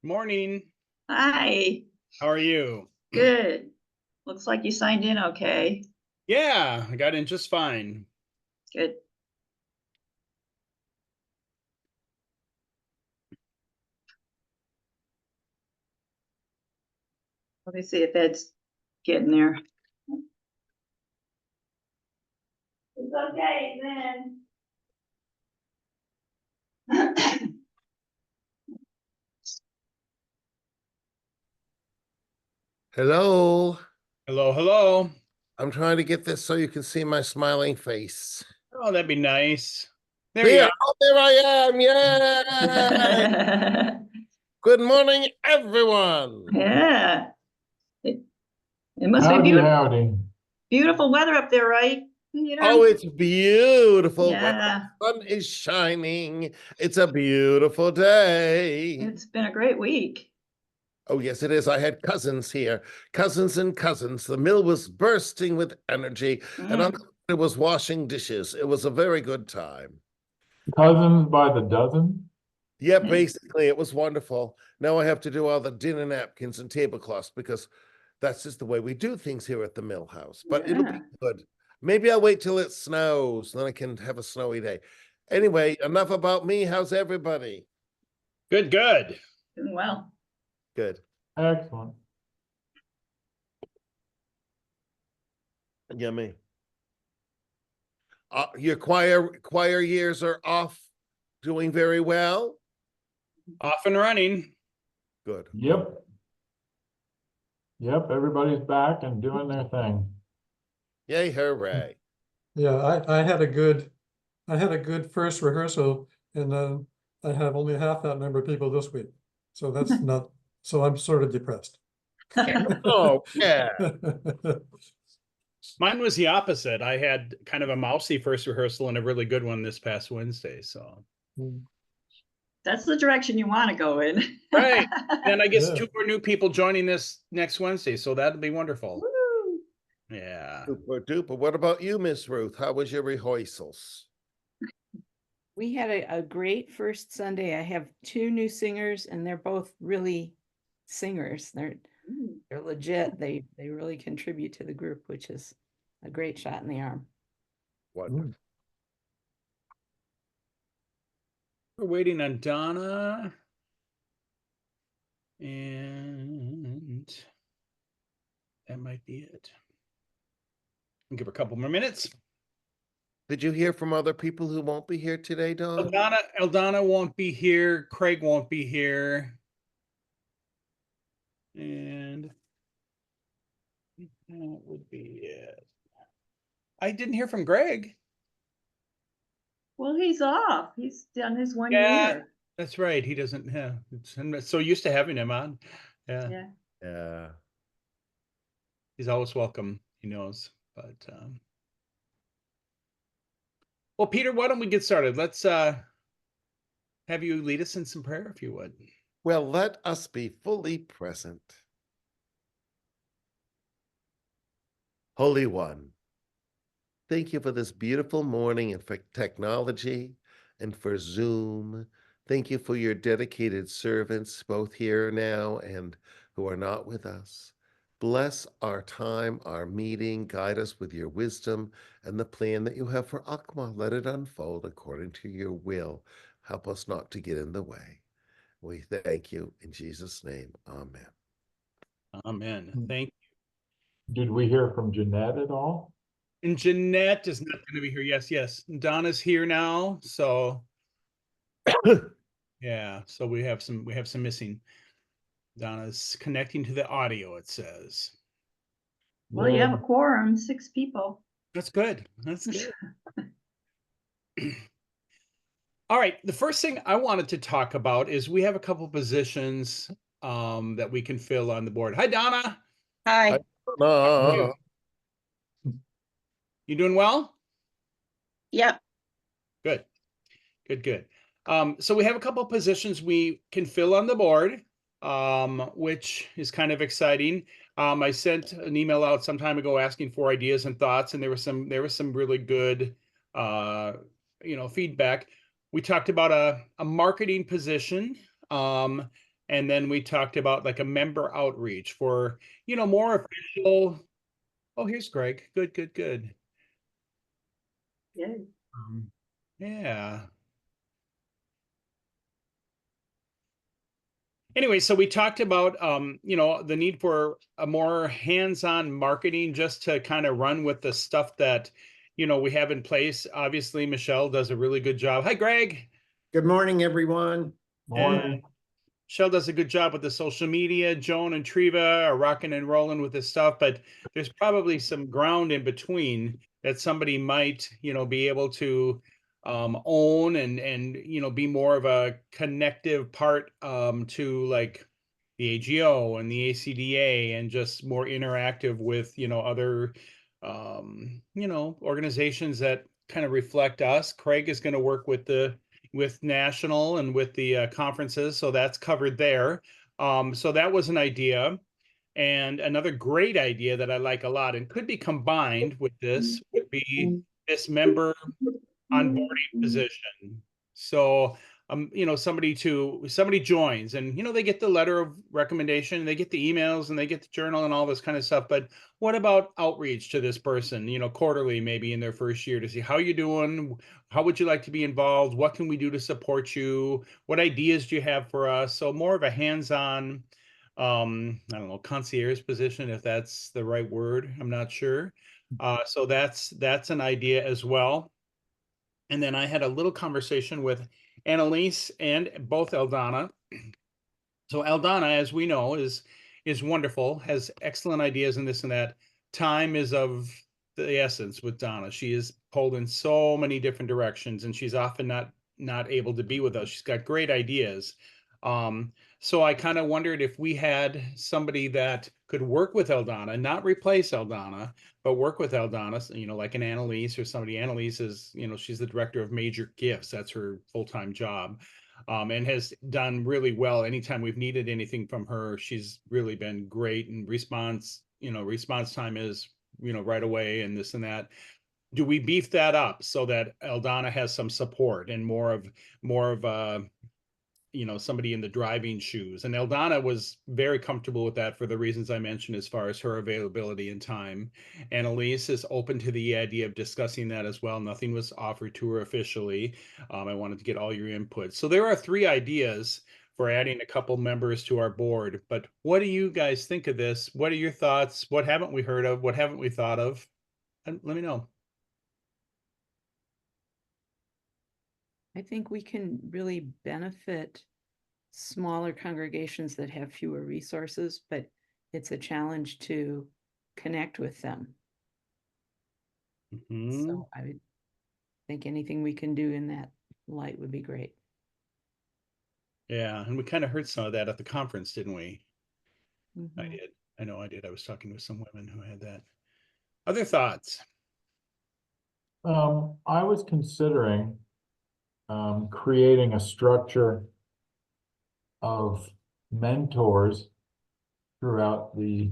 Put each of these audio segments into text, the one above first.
Morning. Hi, How are you? good. Looks like you signed in okay. Yeah, I got in just fine. Good. Let me see if Ed's getting there. It's okay, then. Hello. Hello, hello. I'm trying to get this so you can see my smiling face. Oh, that'd be nice. There you There, are. oh, there I am. Yay! Good morning, everyone. Yeah. It, it must be Howdy, beautiful, howdy. beautiful weather up there, right? Oh, it's beautiful. When Yeah, the sun is shining. It's a beautiful day. it's been a great week. Oh, yes, it is. I had cousins here, cousins and cousins. The mill was bursting with energy, and Mm. it was washing dishes. It was a very good time. Cousins by the dozen? Yeah, basically, it was wonderful. Now I have to do all the dinner napkins and tablecloths because that's just the way we do things here at the Mill House. But it'll be good. Maybe I'll wait till it snows, then I can have a snowy day. Anyway, enough about me. How's everybody? Good, good. Doing well. Good. Excellent. Yummy. Your choir years are off, doing very well. Off and running. Good. Yep. Yep, everybody's back and doing their thing. Yay, hooray. Yeah, I had a good first rehearsal, and then I have only half that number of people this week. So that's not, so I'm sort of depressed. Oh, yeah. Mine was the opposite. I had kind of a mousy first rehearsal and a really good one this past Wednesday. So, That's the direction you want to go in. right. Then I guess Yeah. 2 more new people joining this next Wednesday. So that'll be wonderful. Woo. Yeah. Super duper. What about you, Miss Ruth? How was your rehearsals? We had a great first Sunday. I have 2 new singers, and they're both really singers. They're legit. They really contribute to the group, which is a great shot in the arm. Wonderful. We're waiting on Donna. And that might be it. I'll give her a couple more minutes. Did you hear from other people who won't be here today, Don? Eldana won't be here. Craig won't be here. And that would be it. I didn't hear from Greg. Well, he's off. He's done his 1 Yeah, year. that's right. He doesn't have. I'm so used to having him on. Yeah. Yeah. Yeah. He's always welcome. He knows. But well, Peter, why don't we get started? Let's have you lead us in some prayer, if you would. Well, let us be fully present. Holy One, thank you for this beautiful morning and for technology and for Zoom. Thank you for your dedicated servants, both here now and who are not with us. Bless our time, our meeting. Guide us with your wisdom and the plan that you have for Akma. Let it unfold according to your will. Help us not to get in the way. We thank you in Jesus' name. Amen. Amen. Thank you. Did we hear from Jeanette at all? And Jeanette is not going to be here. Yes, yes. Donna's here now. So yeah, so we have some missing. Donna's connecting to the audio, it says. Well, you have a quorum, 6 people. That's good. That's good. All right. The first thing I wanted to talk about is we have a couple positions that we can fill on the board. Hi, Donna. Hi. You doing well? Yep. Good. Good, good. So we have a couple of positions we can fill on the board, which is kind of exciting. I sent an email out some time ago asking for ideas and thoughts, and there was some really good feedback. We talked about a marketing position, And then we talked about like a member outreach for, more official. Oh, here's Greg. Good, good, good. Yeah. Yeah. Anyway, so we talked about the need for a more hands-on marketing just to kind of run with the stuff that we have in place. Obviously, Michelle does a really good job. Hi, Greg. Good morning, everyone. Morning. Michelle does a good job with the social media. Joan and Treva are rocking and rolling with this stuff, but there's probably some ground in between that somebody might, be able to own and be more of a connective part to like the AGO and the ACDA and just more interactive with, other organizations that kind of reflect us. Craig is going to work with national and with the conferences, so that's covered there. So that was an idea. And another great idea that I like a lot and could be combined with this would be this member onboarding position. So somebody joins and they get the letter of recommendation, they get the emails and they get the journal and all this kind of stuff. But what about outreach to this person, quarterly, maybe in their first year, to see how you're doing, how would you like to be involved, what can we do to support you, what ideas do you have for us? So more of a hands-on, I don't know, concierge position, if that's the right word, I'm not sure. So that's an idea as well. And then I had a little conversation with Annalise and both Eldana. So Eldana, as we know, is wonderful, has excellent ideas and this and that. Time is of the essence with Donna. She is pulled in so many different directions, and she's often not able to be with us. She's got great ideas. So I kind of wondered if we had somebody that could work with Eldana, not replace Eldana, but work with Eldana, like an Annalise or somebody. Annalise is, she's the director of major gifts. That's her full-time job. And has done really well. Anytime we've needed anything from her, she's really been great. And response time is, right away and this and that. Do we beef that up so that Eldana has some support and more of somebody in the driving shoes? And Eldana was very comfortable with that for the reasons I mentioned as far as her availability and time. Annalise is open to the idea of discussing that as well. Nothing was offered to her officially. I wanted to get all your input. So there are 3 ideas for adding a couple members to our board. But what do you guys think of this? What are your thoughts? What haven't we heard of? What haven't we thought of? And let me know. I think we can really benefit smaller congregations that have fewer resources, but it's a challenge to connect with them. Mhm. So I would think anything we can do in that light would be great. Yeah, and we kind of heard some of that at the conference, didn't we? I Mhm. did. I know I did. I was talking with some women who had that. Other thoughts? I was considering creating a structure of mentors throughout the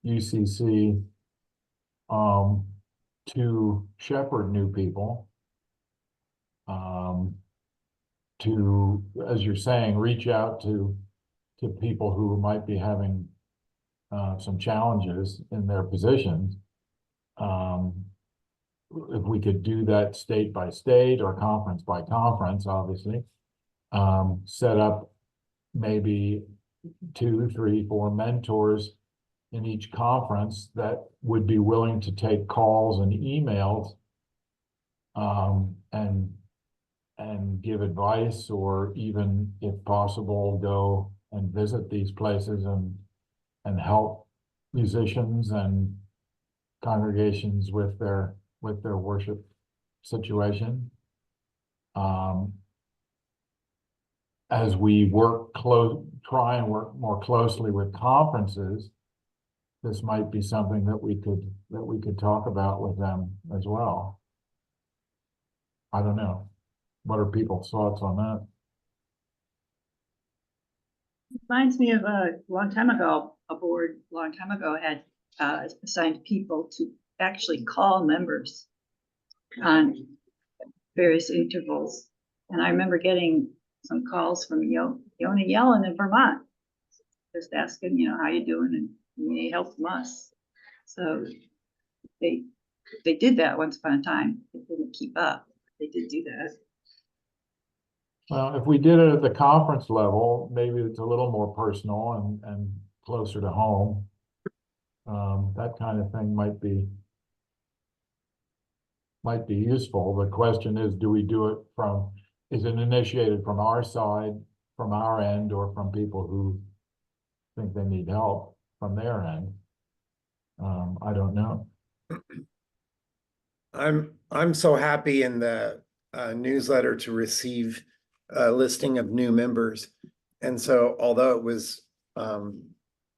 UCC to shepherd new people, to, as you're saying, reach out to people who might be having some challenges in their positions. If we could do that state by state or conference by conference, obviously, set up maybe 2, 3, 4 mentors in each conference that would be willing to take calls and emails, and give advice, or even, if possible, go and visit these places and help musicians and congregations with their worship situation. As we try and work more closely with conferences, this might be something that we could talk about with them as well. I don't know. What are people's thoughts on that? Reminds me of a long time ago, a board a long time ago had assigned people to actually call members on various intervals. And I remember getting some calls from Yona Yellen in Vermont, just asking, how you doing, and you need help from us. So they did that once upon a time. It didn't keep up. They did do that. Well, if we did it at the conference level, maybe it's a little more personal and closer to home. That kind of thing might be useful. The question is, do we do it is it initiated from our side, from our end, or from people who think they need help from their end? I don't know. I'm so happy in the newsletter to receive a listing of new members. And so although it was,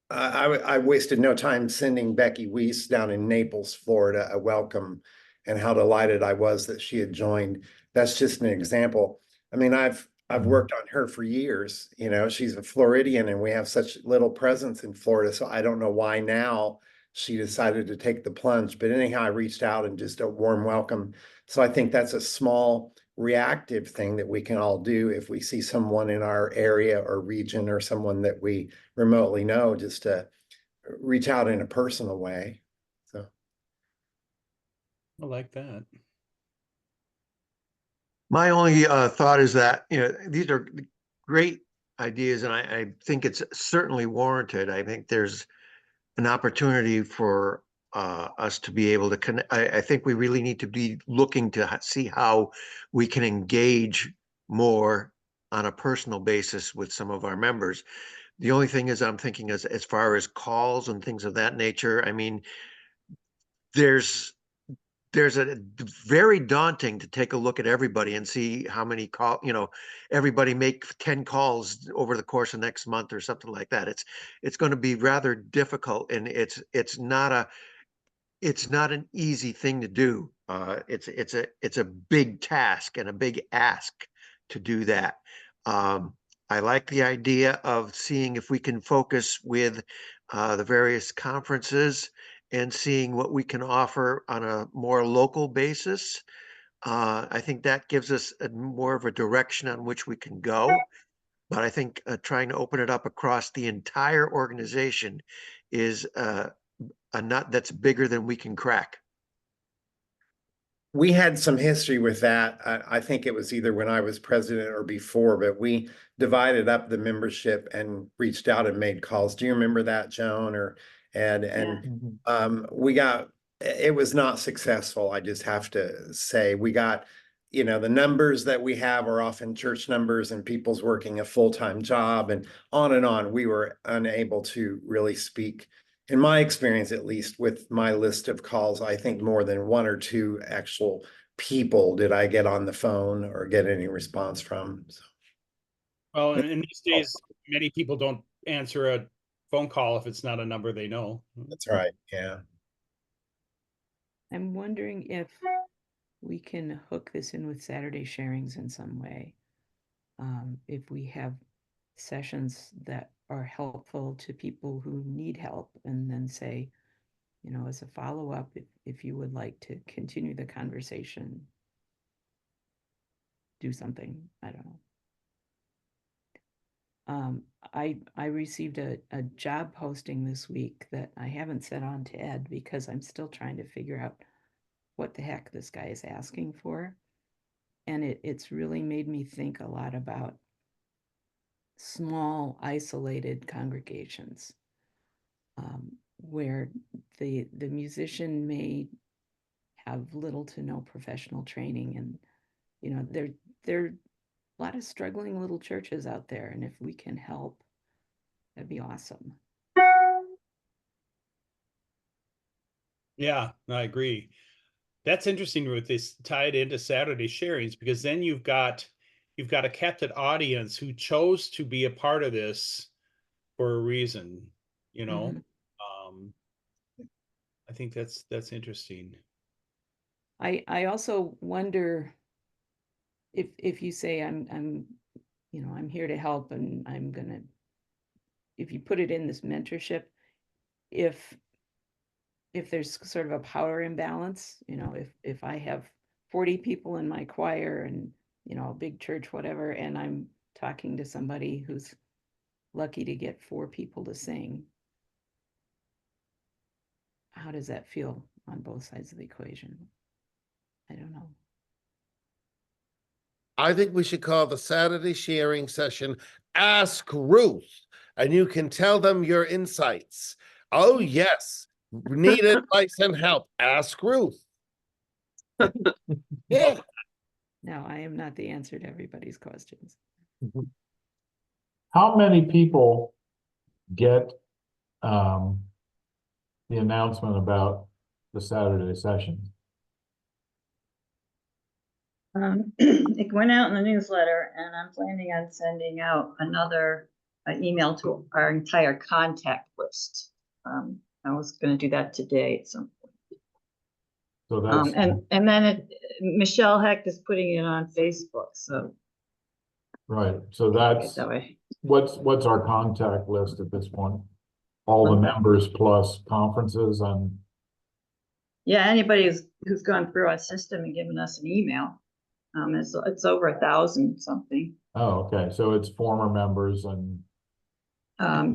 I wasted no time sending Becky Weiss down in Naples, Florida, a welcome, and how delighted I was that she had joined. That's just an example. I mean, I've worked on her for years. She's a Floridian and we have such little presence in Florida. So I don't know why now she decided to take the plunge. But anyhow, I reached out and just a warm welcome. So I think that's a small reactive thing that we can all do if we see someone in our area or region or someone that we remotely know, just to reach out in a personal way. So I like that. My only thought is that, these are great ideas, and I think it's certainly warranted. I think there's an opportunity for us to be able to connect. I think we really need to be looking to see how we can engage more on a personal basis with some of our members. The only thing is, I'm thinking as far as calls and things of that nature, I mean, there's a very daunting to take a look at everybody and see how many everybody make 10 calls over the course of next month or something like that. It's going to be rather difficult, and it's not an easy thing to do. It's a big task and a big ask to do that. I like the idea of seeing if we can focus with the various conferences and seeing what we can offer on a more local basis. I think that gives us more of a direction on which we can go. But I think trying to open it up across the entire organization is a nut that's bigger than we can crack. we had some history with that. I think it was either when I was president or before, but we divided up the membership and reached out and made calls. Do you remember that, Joan or Ed? And it was not successful. I just have to say we got, the numbers that we have are often church numbers and people's working a full-time job and on and on. We were unable to really speak, in my experience, at least with my list of calls. I think more than one or two actual people did I get on the phone or get any response from. So. Well, and these days, many people don't answer a phone call if it's not a number they know. That's right. Yeah. I'm wondering if we can hook this in with Saturday sharings in some way. If we have sessions that are helpful to people who need help, and then say, as a follow-up, if you would like to continue the conversation, do something. I don't know. I received a job posting this week that I haven't sent on to Ed because I'm still trying to figure out what the heck this guy is asking for. And it's really made me think a lot about small, isolated congregations, where the musician may have little to no professional training, and there are a lot of struggling little churches out there, and if we can help, that'd be awesome. Yeah, I agree. That's interesting with this tied into Saturday sharings, because then you've got a captive audience who chose to be a part of this for a reason, Mhm. I think that's interesting. I also wonder if you say I'm here to help, and if you put it in this mentorship, if there's sort of a power imbalance, if I have 40 people in my choir and, a big church, whatever, and I'm talking to somebody who's lucky to get 4 people to sing. How does that feel on both sides of the equation? I don't know. I think we should call the Saturday sharing session Ask Ruth, and you can tell them your insights. Oh, yes. Need advice and help. Ask Ruth. Yeah. No, I am not the answer to everybody's questions. How many people get the announcement about the Saturday sessions? It went out in the newsletter, and I'm planning on sending out another email to our entire contact list. I was gonna do that today at some point. So that's, And then Michelle Heck is putting it on Facebook, so. right, so get that's, that way. what's our contact list at this point? All the members plus conferences and, Yeah, anybody who's gone through our system and given us an email. It's over 1,000 something. oh, okay, so it's former members and.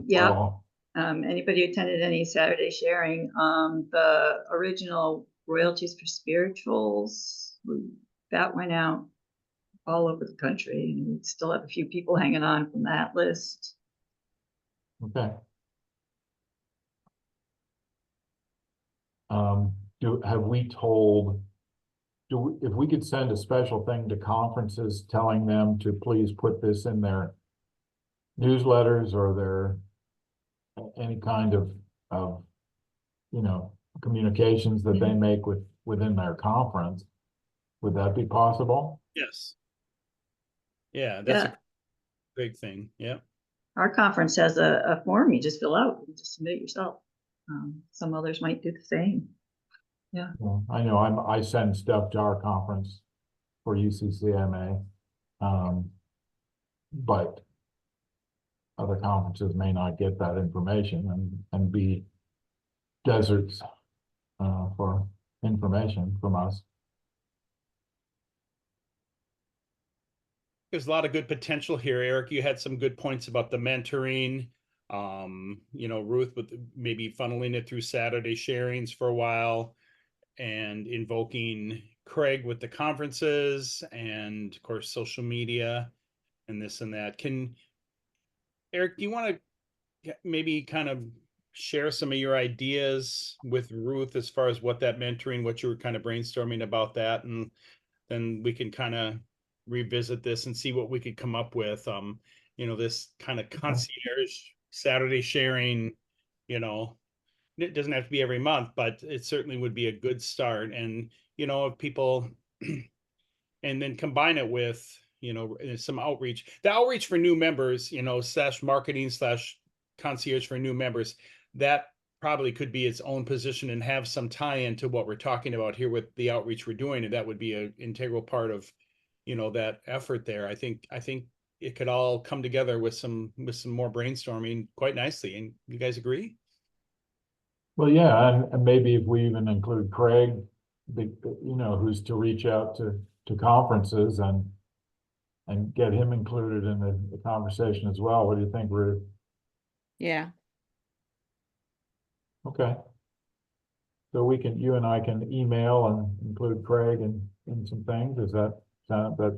Yeah. well, Anybody who attended any Saturday sharing, the original royalties for spirituals, that went out all over the country, and we still have a few people hanging on from that list. Okay. Have we told, if we could send a special thing to conferences telling them to please put this in their newsletters or their, any kind of, you know, communications that they make within their conference, would that be possible? Yes. Yeah, that's Yeah, a big thing. Yeah. our conference has a form you just fill out, you just submit it yourself. Some others might do the same. Yeah, I know I send stuff to our conference for UCCMA. But other conferences may not get that information and be deserts for information from us. There's a lot of good potential here, Eric. You had some good points about the mentoring. You know, Ruth with maybe funneling it through Saturday sharings for a while, and invoking Craig with the conferences, and of course social media and this and that. Can Eric, do you want to maybe kind of share some of your ideas with Ruth as far as what that mentoring, what you were kind of brainstorming about that, and then we can kind of revisit this and see what we could come up with. You know, this kind of concierge Saturday sharing, you know, it doesn't have to be every month, but it certainly would be a good start. And, you know, if people, and then combine it with, you know, some outreach, the outreach for new members, you know, / marketing / concierge for new members, that probably could be its own position and have some tie into what we're talking about here with the outreach we're doing. And that would be an integral part of, you know, that effort there. I think it could all come together with some more brainstorming quite nicely. And you guys agree? Well, yeah, and maybe if we even include Craig, you know, who's to reach out to conferences and get him included in the conversation as well. What do you think, Ruth? Yeah, Okay. So you and I can email and include Craig in some things. Does that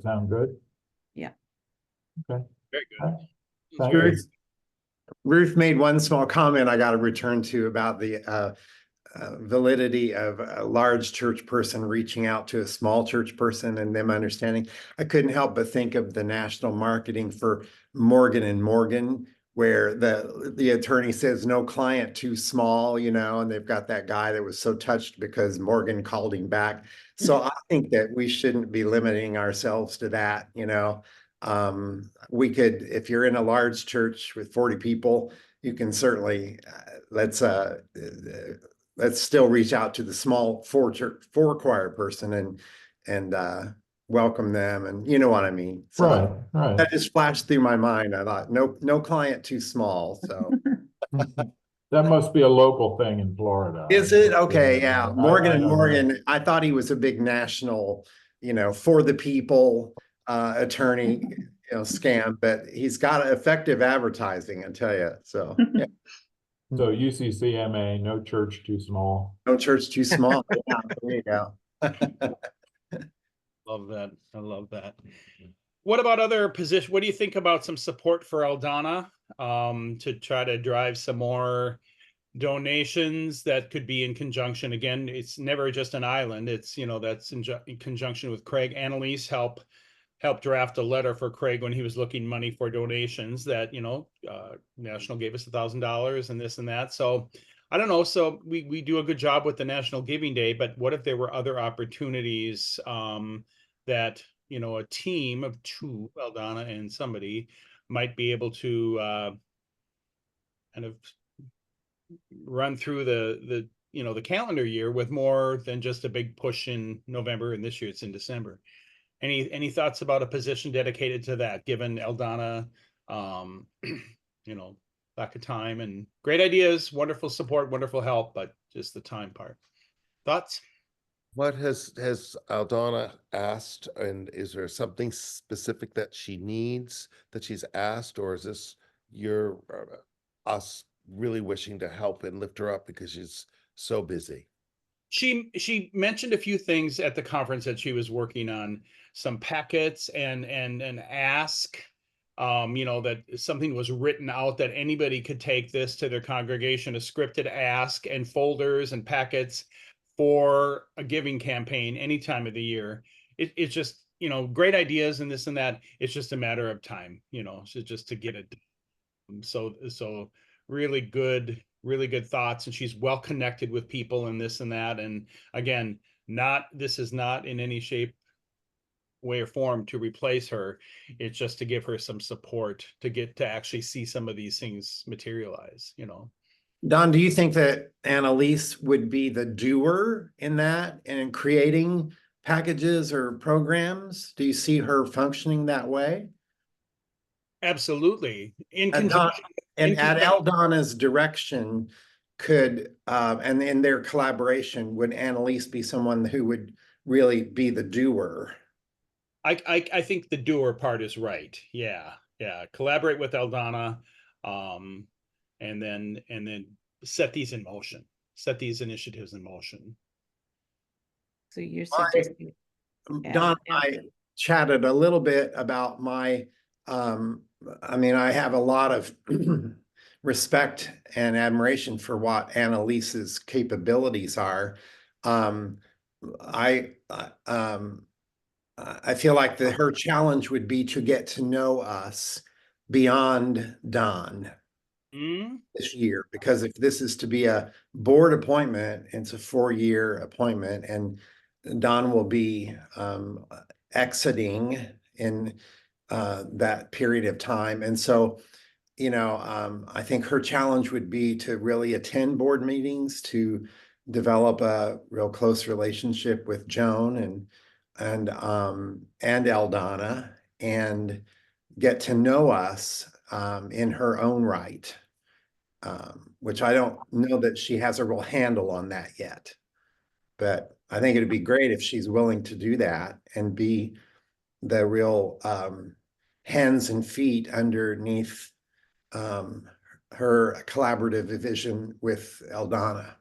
sound good? yeah. Okay. Very All good. right. Thank Very you. Ruth made one small comment I got to return to about the validity of a large church person reaching out to a small church person and them understanding. I couldn't help but think of the national marketing for Morgan and Morgan, where the attorney says no client too small, you know, and they've got that guy that was so touched because Morgan called him back. So I think that we shouldn't be limiting ourselves to that, you know. We could, if you're in a large church with 40 people, you can certainly let's still reach out to the small four choir person and welcome them, and you know what I mean. So Right. that just flashed through my mind. I thought no client too small. So That must be a local thing in Florida. is it okay? Yeah, Morgan I and don't know. Morgan. I thought he was a big national, you know, for the people attorney. scam, but he's got effective advertising, I tell you. So yeah, So UCCMA, no church too small. no church too small. Yeah, there you go. Love that. I love that. What about other position? What do you think about some support for Aldana to try to drive some more donations that could be in conjunction? Again, it's never just an island. It's, that's in conjunction with Craig. Annalise helped draft a letter for Craig when he was looking money for donations that, National gave us $1,000 and this and that. So I don't know. So we do a good job with the National Giving Day, but what if there were other opportunities that, a team of two, Aldana and somebody, might be able to kind of run through the calendar year with more than just a big push in November, and this year it's in December. Any thoughts about a position dedicated to that, given Aldana, lack of time and great ideas, wonderful support, wonderful help, but just the time part. Thoughts? What has Aldana asked, and is there something specific that she needs that she's asked, or is this your us really wishing to help and lift her up because she's so busy? She mentioned a few things at the conference that she was working on, some packets and ask, that something was written out that anybody could take this to their congregation, a scripted ask and folders and packets for a giving campaign any time of the year. It's just, great ideas and this and that. It's just a matter of time, so just to get it done. So really good thoughts, and she's well connected with people and this and that. And again, this is not in any shape, way, or form to replace her. It's just to give her some support to get to actually see some of these things materialize. Don, do you think that Annalise would be the doer in that and in creating packages or programs? Do you see her functioning that way? Absolutely. In And conjunction. at Aldana's direction, and in their collaboration, would Annalise be someone who would really be the doer? I think the doer part is right. Yeah. Collaborate with Aldana, and then set these initiatives in motion. So you're suggesting. Don and I chatted a little bit about my, I have a lot of respect and admiration for what Annalise's capabilities are. I feel like her challenge would be to get to know us beyond Don this year, because if this is to be a board appointment, it's a 4-year appointment, and Don will be exiting in that period of time. And so, I think her challenge would be to really attend board meetings, to develop a real close relationship with Joan and Aldana, and get to know us in her own right, which I don't know that she has a real handle on that yet. But I think it'd be great if she's willing to do that and be the real hands and feet underneath her collaborative vision with Aldana.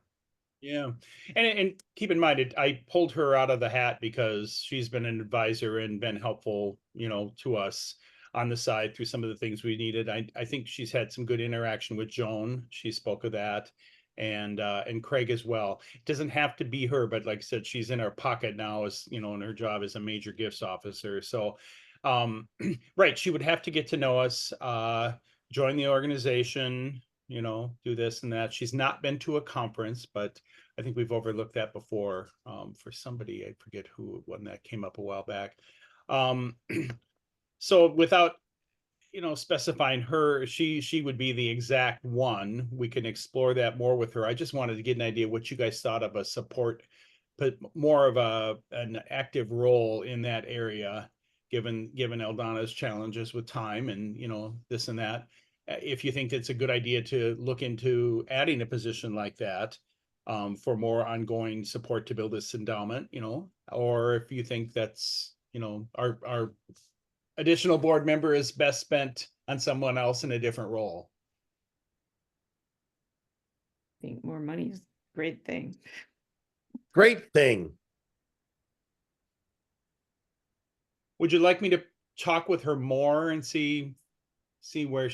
Yeah. And keep in mind, I pulled her out of the hat because she's been an advisor and been helpful, to us on the side through some of the things we needed. I think she's had some good interaction with Joan. She spoke of that, and Craig as well. It doesn't have to be her, but like I said, she's in our pocket now as, in her job as a major gifts officer. So, right. She would have to get to know us, join the organization, do this and that. She's not been to a conference, but I think we've overlooked that before, for somebody, I forget who, when that came up a while back. So without, specifying her, she would be the exact one. We can explore that more with her. I just wanted to get an idea what you guys thought of a support, but more of an active role in that area, given Aldana's challenges with time and, this and that. If you think it's a good idea to look into adding a position like that, for more ongoing support to build this endowment, or if you think that's, our additional board member is best spent on someone else in a different role. I think more money is a great thing. Great thing. Would you like me to talk with her more and see where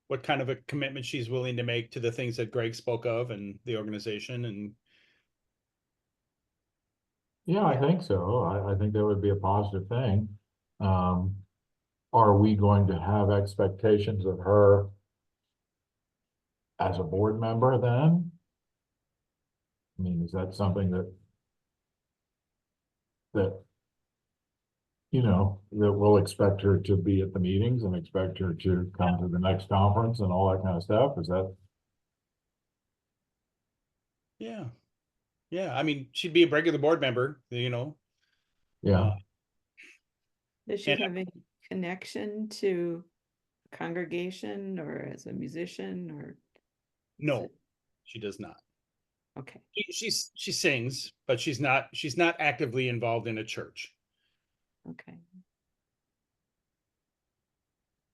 what kind of a commitment she's willing to make to the things that Greg spoke of and the organization? And Yeah, I think so. I think that would be a positive thing. Are we going to have expectations of her as a board member then? I mean, is that something that that we'll expect her to be at the meetings and expect her to come to the next conference and all that kind of stuff? Is that? yeah. I mean, she'd be a regular board member, Yeah. Does she And- have any connection to congregation or as a musician or? No, it- she does not. Okay, She sings, but she's not actively involved in a church. okay.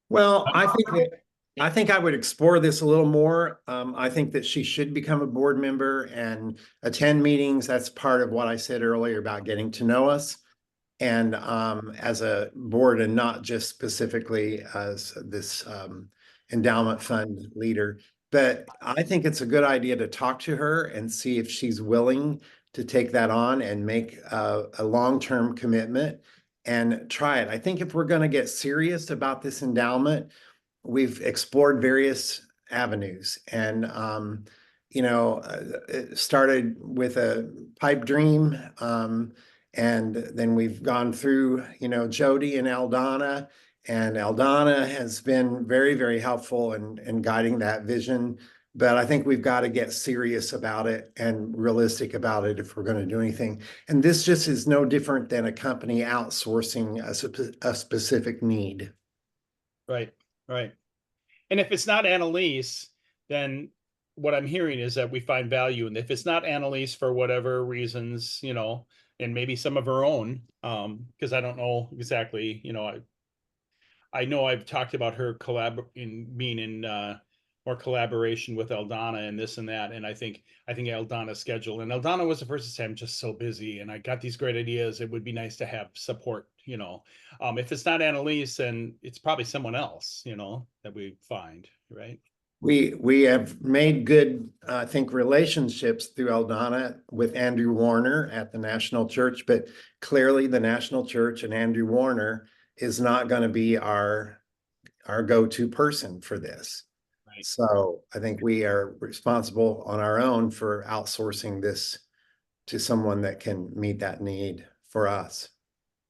Well, I think I would explore this a little more. I think that she should become a board member and attend meetings. That's part of what I said earlier about getting to know us. And as a board and not just specifically as this endowment fund leader. But I think it's a good idea to talk to her and see if she's willing to take that on and make a long-term commitment and try it. I think if we're going to get serious about this endowment, we've explored various avenues and it started with a pipe dream, and then we've gone through Jody and Aldana, and Aldana has been very, very helpful in guiding that vision. But I think we've got to get serious about it and realistic about it if we're going to do anything. And this just is no different than a company outsourcing a specific need. Right. And if it's not Annalise, then what I'm hearing is that we find value. And if it's not Annalise for whatever reasons, and maybe some of her own, because I don't know exactly, I know I've talked about her being in more collaboration with Eldana and this and that. And I think Eldana's schedule, and Eldana was the first to say, I'm just so busy and I got these great ideas. It would be nice to have support, if it's not Annalise, then it's probably someone else, that we find, right? We have made good, I think, relationships through Eldana with Andrew Warner at the National Church, but clearly the National Church and Andrew Warner is not going to be our go-to person for this. Right. So I think we are responsible on our own for outsourcing this to someone that can meet that need for us.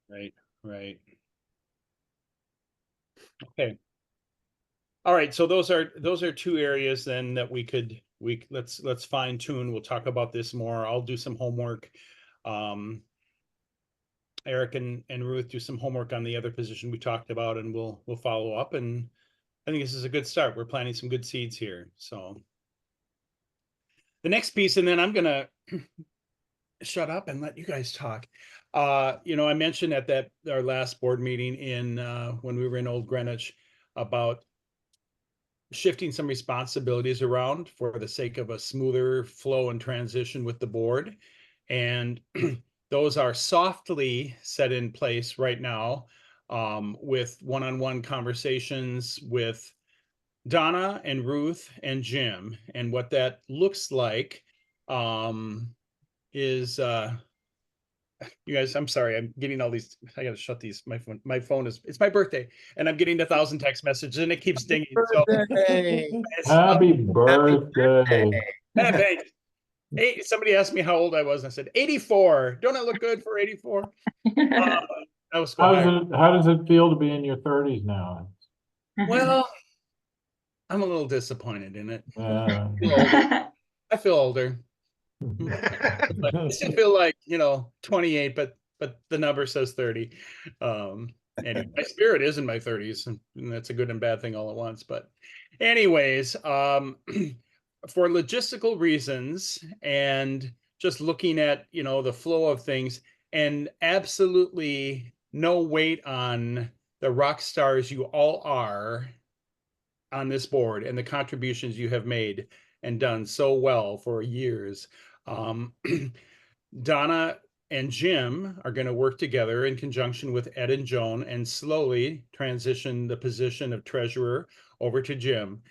Right. Okay. All right. So those are two areas then that let's fine tune. We'll talk about this more. I'll do some homework. Eric and Ruth do some homework on the other position we talked about, and we'll follow up. And I think this is a good start. We're planting some good seeds here. So the next piece, and then I'm gonna shut up and let you guys talk. I mentioned at our last board meeting when we were in Old Greenwich about shifting some responsibilities around for the sake of a smoother flow and transition with the board. And those are softly set in place right now, with one-on-one conversations with Donna and Ruth and Jim. And what that looks like is you guys, I'm sorry, I'm getting all these, I gotta shut these. My phone it's my birthday and I'm getting 1,000 text messages and it keeps dinging. So Happy birthday. thanks. Hey, somebody asked me how old I was, and I said 84. Don't I look good for 84? I was How does it feel to be in your 30s now? well, I'm a little disappointed in it. Uh, I feel older. But I still feel like 28, but the number says 30. Anyway, my spirit is in my 30s, and that's a good and bad thing all at once. But anyways, for logistical reasons and just looking at the flow of things, and absolutely no weight on the rock stars you all are on this board and the contributions you have made and done so well for years. Donna and Jim are going to work together in conjunction with Ed and Joan and slowly transition the position of treasurer over to Jim.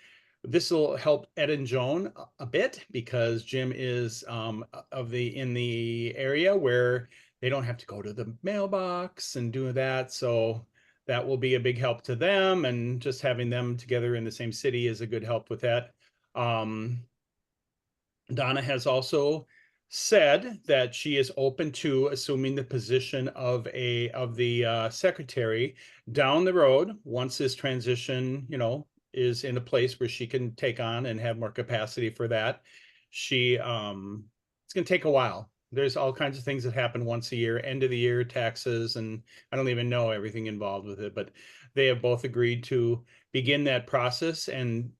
This will help Ed and Joan a bit because Jim is in the area where they don't have to go to the mailbox and do that. So that will be a big help to them, and just having them together in the same city is a good help with that. Donna has also said that she is open to assuming the position of the secretary down the road once this transition, is in a place where she can take on and have more capacity for that. It's going to take a while. There's all kinds of things that happen once a year, end of the year, taxes, and I don't even know everything involved with it, but they have both agreed to begin that process and,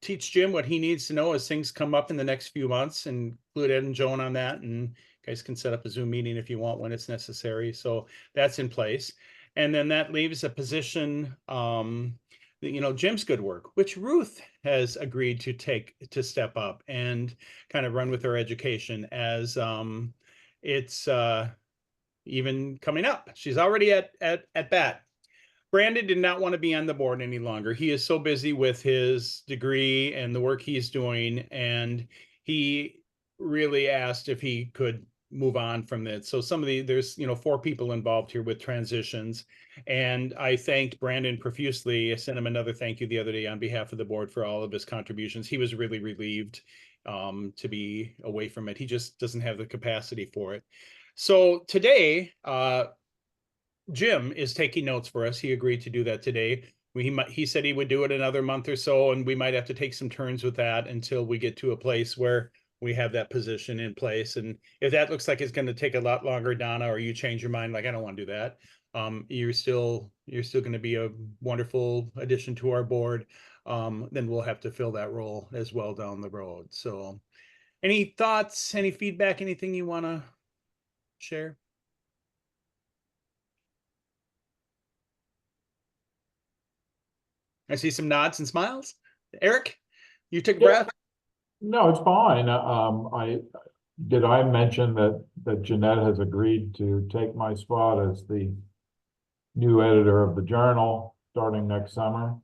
teach Jim what he needs to know as things come up in the next few months, and include Ed and Joan on that. And you guys can set up a Zoom meeting if you want when it's necessary. So that's in place. And then that leaves a position, Jim's good work, which Ruth has agreed to step up and kind of run with her education as it's even coming up. She's already at bat. Brandon did not want to be on the board any longer. He is so busy with his degree and the work he's doing, and he really asked if he could move on from it. So there's 4 people involved here with transitions, and I thanked Brandon profusely. I sent him another thank you the other day on behalf of the board for all of his contributions. He was really relieved to be away from it. He just doesn't have the capacity for it. So today, Jim is taking notes for us. He agreed to do that today. He said he would do it another month or so, and we might have to take some turns with that until we get to a place where we have that position in place. And if that looks like it's going to take a lot longer, Donna, or you change your mind, like I don't want to do that, you're still going to be a wonderful addition to our board. Then we'll have to fill that role as well down the road. So, any thoughts, any feedback, anything you want to share? I see some nods and smiles. Eric, you took a breath? No, it's fine. Did I mention that Jeanette has agreed to take my spot as the new editor of the journal starting next summer?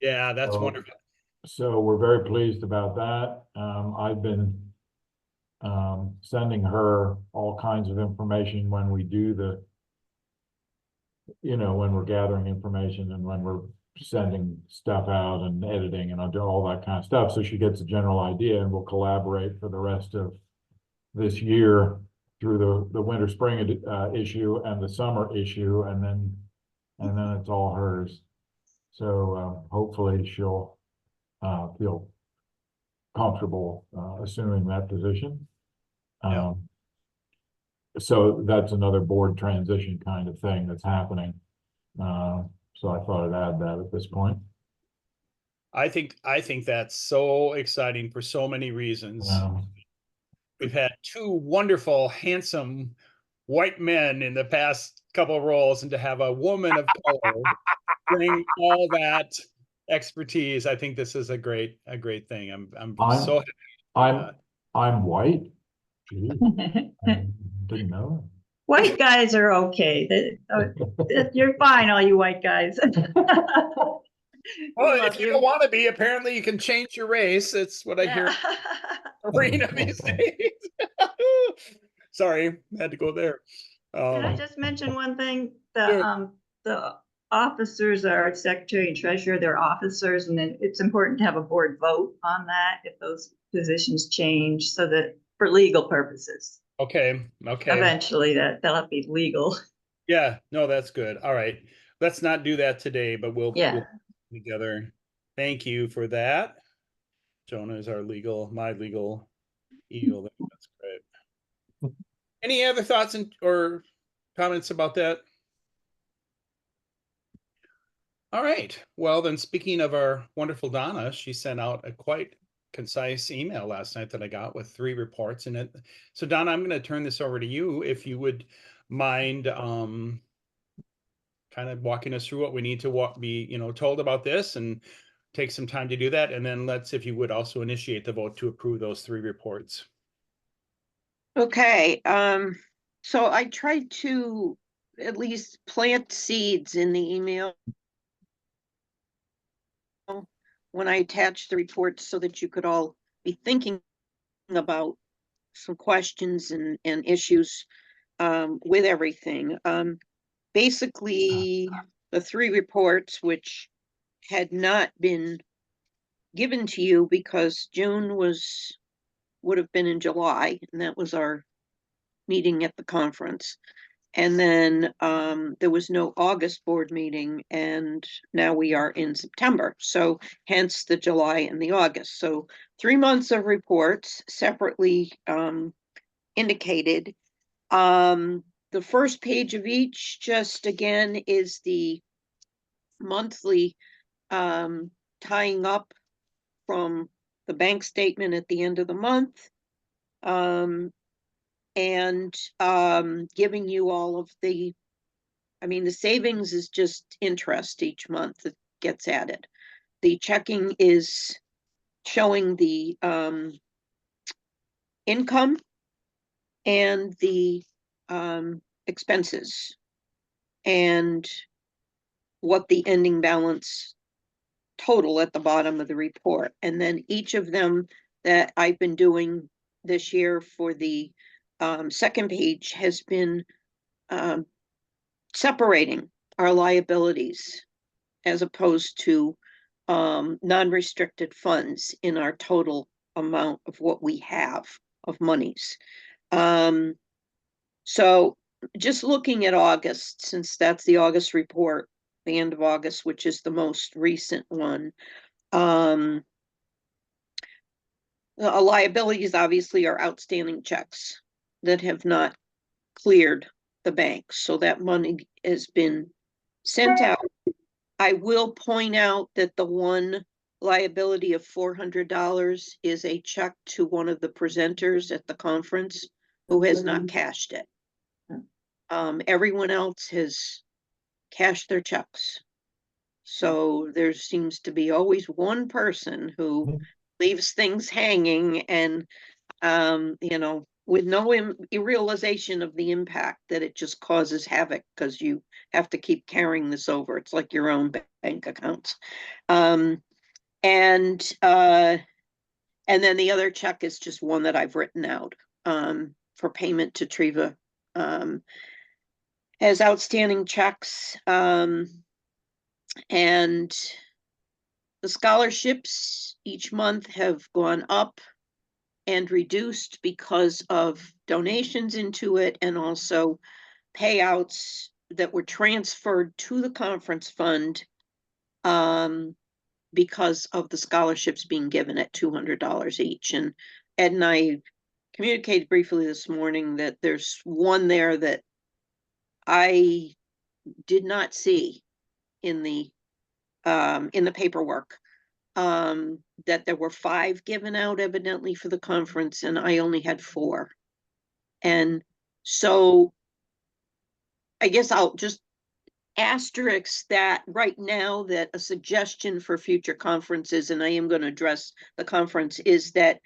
Yeah, that's wonderful. So we're very pleased about that. I've been sending her all kinds of information when we do when we're gathering information and when we're sending stuff out and editing and I'll do all that kind of stuff. So she gets a general idea, and we'll collaborate for the rest of this year through the winter spring issue and the summer issue, and then it's all hers. So hopefully she'll feel comfortable assuming that position. Yeah. So that's another board transition kind of thing that's happening. So I thought I'd add that at this point. I think that's so exciting for so many reasons. We've had 2 wonderful, handsome white men in the past couple of roles, and to have a woman of color bring all that expertise, I think this is a great thing. I'm so happy. I'm white. Gee, I didn't know. White guys are okay. You're fine, all you white guys. Well, if you don't want to be, apparently you can change your race. That's what I hear arena these days. Sorry, I had to go there. Can I just mention one thing? The officers are secretary and treasurer, they're officers, and then it's important to have a board vote on that if those positions change, so that for legal purposes. Okay. Eventually that'll be legal. Yeah, no, that's good. All right. Let's not do that today, but we'll together. Thank you for that. Jonah is my legal eagle. That's great. Any other thoughts or comments about that? All right. Well, then, speaking of our wonderful Donna, she sent out a quite concise email last night that I got with 3 reports in it. So Donna, I'm going to turn this over to you. If you would mind kind of walking us through what we need to be, told about this, and take some time to do that. And then let's, if you would, also initiate the vote to approve those 3 reports. Okay, so I tried to at least plant seeds in the email when I attached the reports so that you could all be thinking about some questions and issues with everything. Basically, the 3 reports which had not been given to you because June would have been in July, and that was our meeting at the conference. And then there was no August board meeting, and now we are in September. So hence the July and the August. So 3 months of reports separately indicated. The first page of each, just again, is the monthly tying up from the bank statement at the end of the month. And giving you all of the savings is just interest each month that gets added. The checking is showing the income and the expenses and what the ending balance total at the bottom of the report. And then each of them that I've been doing this year for the second page has been separating our liabilities as opposed to non-restricted funds in our total amount of what we have of monies. So just looking at August, since that's the August report, the end of August, which is the most recent one, liabilities obviously are outstanding checks that have not cleared the bank. So that money has been sent out. I will point out that the one liability of $400 is a check to one of the presenters at the conference who has not cashed it. Everyone else has cashed their checks. So there seems to be always one person who leaves things hanging and, with no realization of the impact that it just causes havoc because you have to keep carrying this over. It's like your own bank accounts. And then the other check is just one that I've written out for payment to Triva as outstanding checks. And the scholarships each month have gone up and reduced because of donations into it and also payouts that were transferred to the conference fund because of the scholarships being given at $200 each. And Ed and I communicated briefly this morning that there's one there that I did not see in the paperwork, that there were 5 given out evidently for the conference, and I only had 4. And so I guess I'll just asterisk that right now, that a suggestion for future conferences, and I am going to address the conference, is that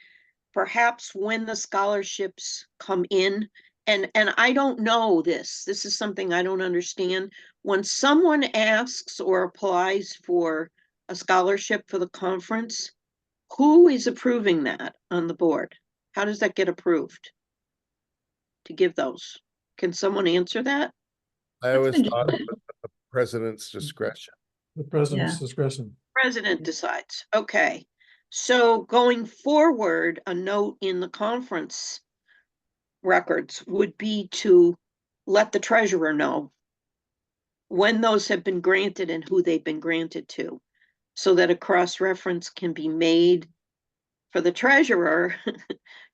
perhaps when the scholarships come in, and I don't know this is something I don't understand. When someone asks or applies for a scholarship for the conference, who is approving that on the board? How does that get approved to give those? Can someone answer that? I always thought it was at the president's discretion. The president's discretion. President decides. Okay. So going forward, a note in the conference records would be to let the treasurer know when those have been granted and who they've been granted to, so that a cross-reference can be made for the treasurer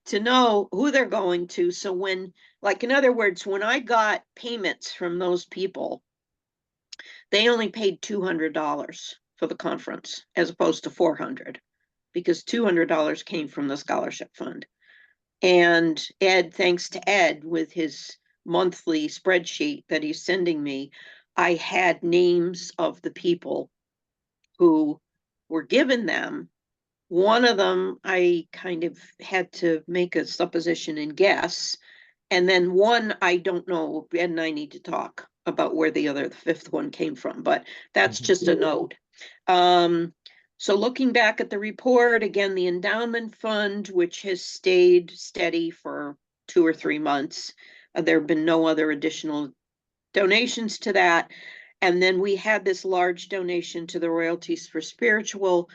to know who they're going to. So when, like, in other words, when I got payments from those people, they only paid $200 for the conference as opposed to $400, because $200 came from the scholarship fund. And Ed, thanks to Ed with his monthly spreadsheet that he's sending me, I had names of the people who were given them. One of them, I kind of had to make a supposition and guess. And then one, I don't know, Ed and I need to talk about where the fifth one came from, but that's just a note. So looking back at the report, again, the endowment fund, which has stayed steady for 2 or 3 months, there have been no other additional donations to that. And then we had this large donation to the Royalties for Spiritual,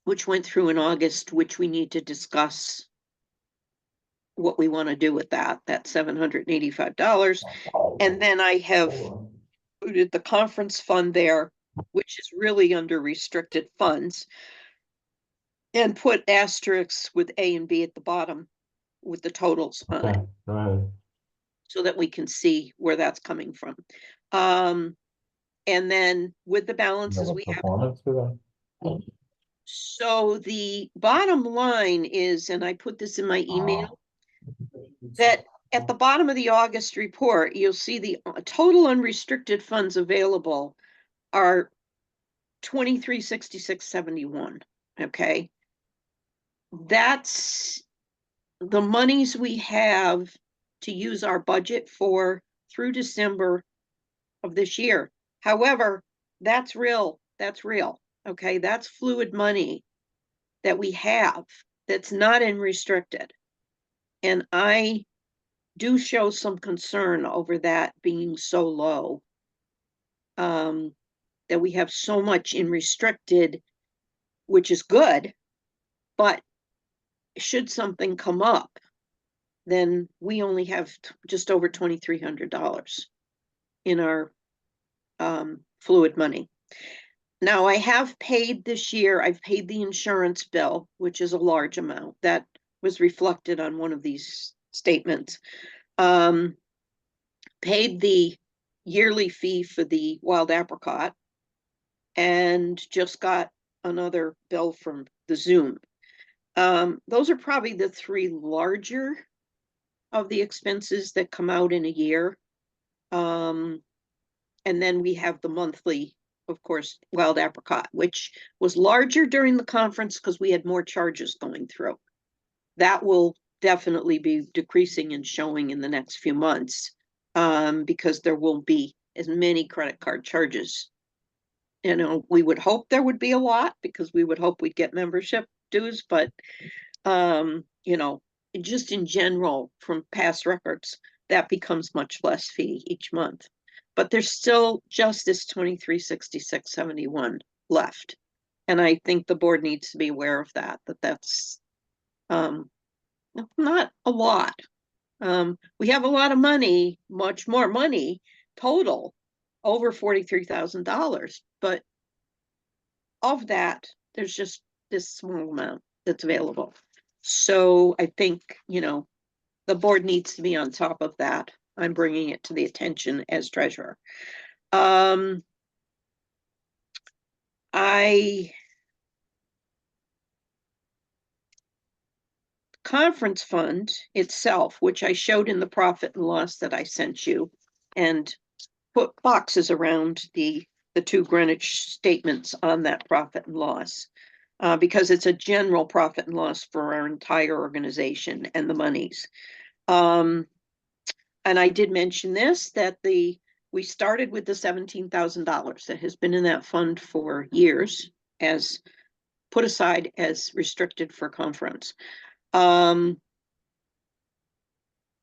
which went through in August, which we need to discuss what we want to do with that $785. And then I have included the conference fund there, which is really under restricted funds, and put asterisks with A and B at the bottom with the totals on it, Okay, go ahead. so that we can see where that's coming from. And then with the You balances have a we have. performance for that? So the bottom line is, and I put this in my email, that at the bottom of the August report, you'll see the total unrestricted funds available are 2366.71. Okay. That's the monies we have to use our budget for through December of this year. However, that's real. That's real. Okay. That's fluid money that we have that's not in restricted. And I do show some concern over that being so low. That we have so much in restricted, which is good, but should something come up, then we only have just over $2,300 in our fluid money. Now I have paid this year, I've paid the insurance bill, which is a large amount that was reflected on one of these statements. Paid the yearly fee for the wild apricot, and just got another bill from the Zoom. Those are probably the 3 larger of the expenses that come out in a year. And then we have the monthly, of course, wild apricot, which was larger during the conference because we had more charges going through. That will definitely be decreasing and showing in the next few months, because there won't be as many credit card charges. You know, we would hope there would be a lot, because we would hope we'd get membership dues, but you know, just in general from past records, that becomes much less fee each month. But there's still just this 2366.71 left. And I think the board needs to be aware of that, that's not a lot. We have a lot of money, much more money total, over $43,000, but of that, there's just this small amount that's available. So I think, you know, the board needs to be on top of that. I'm bringing it to the attention as treasurer. Conference fund itself, which I showed in the profit and loss that I sent you, and put boxes around the 2 Greenwich statements on that profit and loss, because it's a general profit and loss for our entire organization and the monies. And I did mention this, that we started with the $17,000 that has been in that fund for years, as put aside as restricted for conference.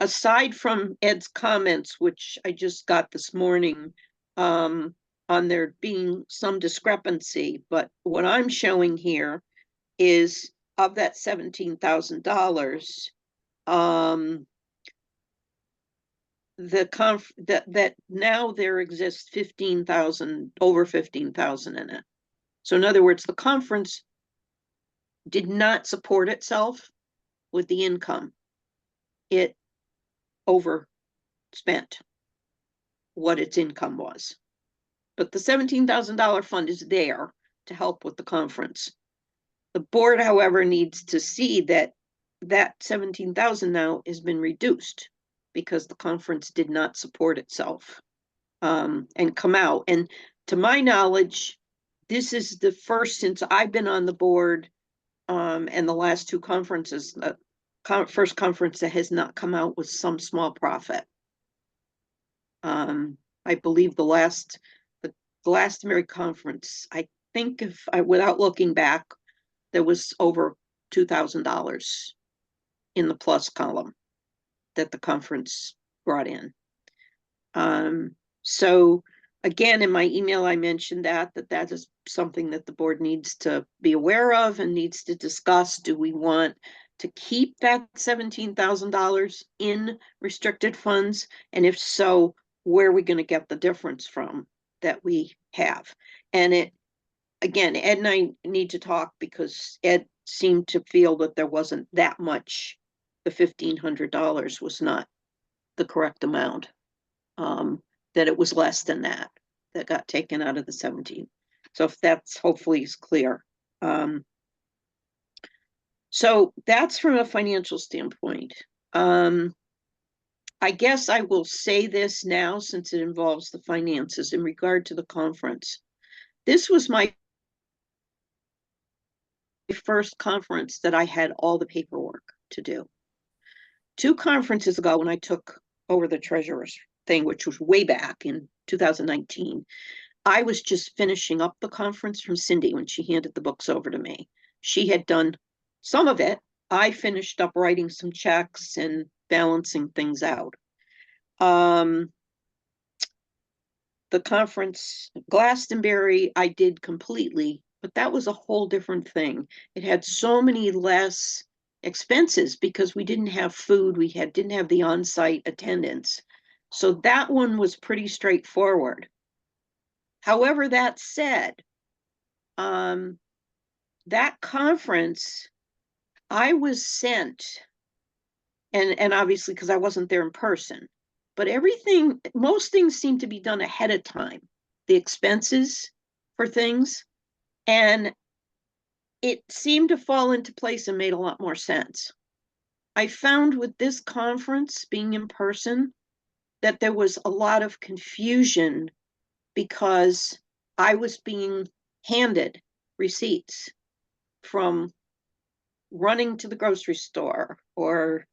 Aside from Ed's comments, which I just got this morning, on there being some discrepancy, but what I'm showing here is of that $17,000, that now there exists 15,000, over 15,000 in it. So in other words, the conference did not support itself with the income. It overspent what its income was. But the $17,000 fund is there to help with the conference. The board, however, needs to see that that 17,000 now has been reduced because the conference did not support itself and come out. And to my knowledge, this is the first since I've been on the board and the last two conferences, first conference that has not come out with some small profit. I believe the Glastonbury conference, I think without looking back, there was over $2,000 in the plus column that the conference brought in. So again, in my email, I mentioned that is something that the board needs to be aware of and needs to discuss. Do we want to keep that $17,000 in restricted funds? And if so, where are we going to get the difference from that we have? And again, Ed and I need to talk because Ed seemed to feel that there wasn't that much. The $1,500 was not the correct amount. That it was less than that got taken out of the 17. So if that's hopefully is clear. So that's from a financial standpoint. I guess I will say this now since it involves the finances in regard to the conference. This was my first conference that I had all the paperwork to do. 2 conferences ago when I took over the treasurer's thing, which was way back in 2019, I was just finishing up the conference from Cindy when she handed the books over to me. She had done some of it. I finished up writing some checks and balancing things out. The conference, Glastonbury, I did completely, but that was a whole different thing. It had so many less expenses because we didn't have food, didn't have the on-site attendance. So that one was pretty straightforward. However, that said, that conference, I was sent, and obviously because I wasn't there in person, but most things seem to be done ahead of time, the expenses for things, and it seemed to fall into place and made a lot more sense. I found with this conference being in person that there was a lot of confusion because I was being handed receipts from running to the grocery store or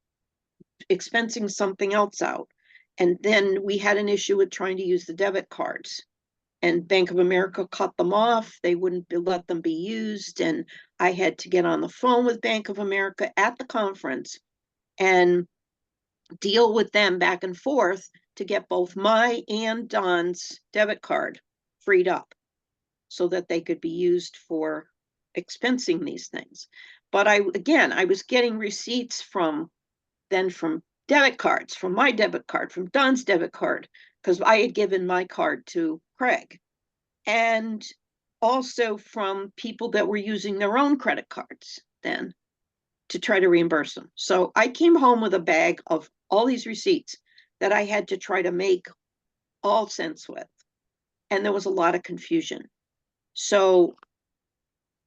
expensing something else out. And then we had an issue with trying to use the debit cards. And Bank of America cut them off. They wouldn't let them be used. And I had to get on the phone with Bank of America at the conference and deal with them back and forth to get both my and Don's debit card freed up so that they could be used for expensing these things. But I was getting receipts from debit cards, from my debit card, from Don's debit card, because I had given my card to Craig, and also from people that were using their own credit cards then to try to reimburse them. So I came home with a bag of all these receipts that I had to try to make all sense with. And there was a lot of confusion. So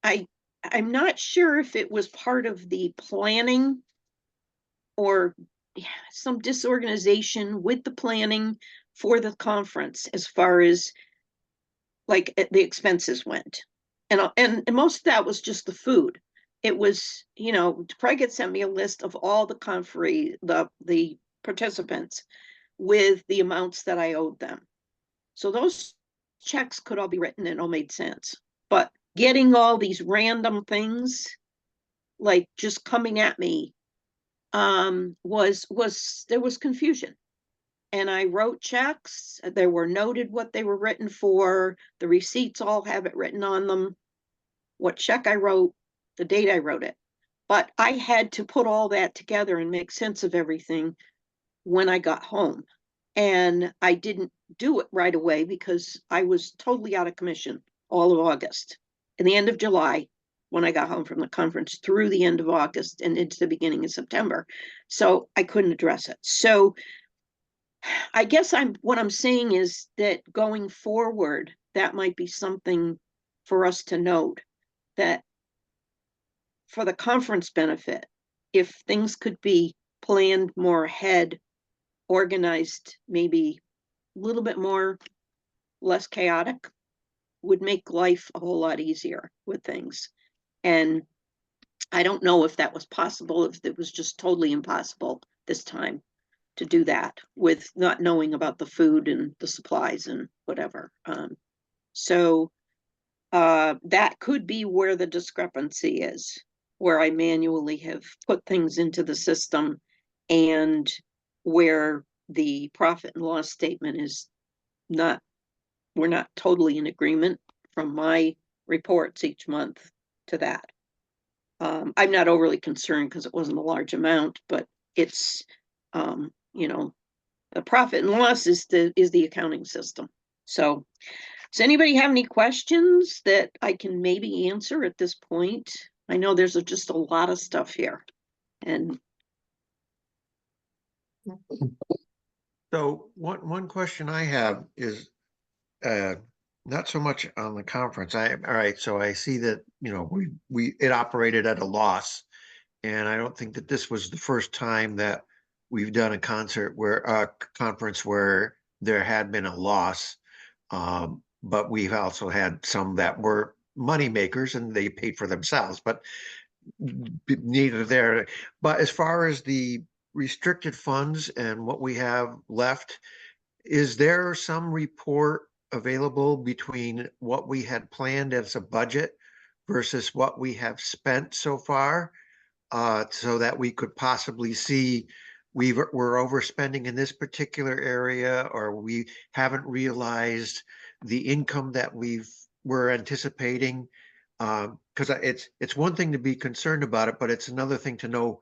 I'm not sure if it was part of the planning or some disorganization with the planning for the conference as far as like the expenses went. And most of that was just the food. It was, Craig had sent me a list of all the the participants with the amounts that I owed them. So those checks could all be written and all made sense. But getting all these random things like just coming at me there was confusion. And I wrote checks. They were noted what they were written for. The receipts all have it written on them, what check I wrote, the date I wrote it. But I had to put all that together and make sense of everything when I got home. And I didn't do it right away because I was totally out of commission all of August. In the end of July, when I got home from the conference, through the end of August and into the beginning of September. So I couldn't address it. So I guess what I'm saying is that going forward, that might be something for us to note, that for the conference benefit, if things could be planned more ahead organized, maybe a little bit more, less chaotic, would make life a whole lot easier with things. And I don't know if that was possible, if it was just totally impossible this time to do that with not knowing about the food and the supplies and whatever. So that could be where the discrepancy is, where I manually have put things into the system and where the profit and loss statement is not, we're not totally in agreement from my reports each month to that. I'm not overly concerned because it wasn't a large amount, but it's, you know, the profit and loss is the accounting system. So does anybody have any questions that I can maybe answer at this point? I know there's just a lot of stuff here. And So one question I have is not so much on the conference. All right, so I see that, you know, it operated at a loss. And I don't think that this was the first time that we've done a conference where there had been a loss. But we've also had some that were money makers and they paid for themselves, but neither there. But as far as the restricted funds and what we have left, is there some report available between what we had planned as a budget versus what we have spent so far? So that we could possibly see we're overspending in this particular area, or we haven't realized the income that we're anticipating. Because it's one thing to be concerned about it, but it's another thing to know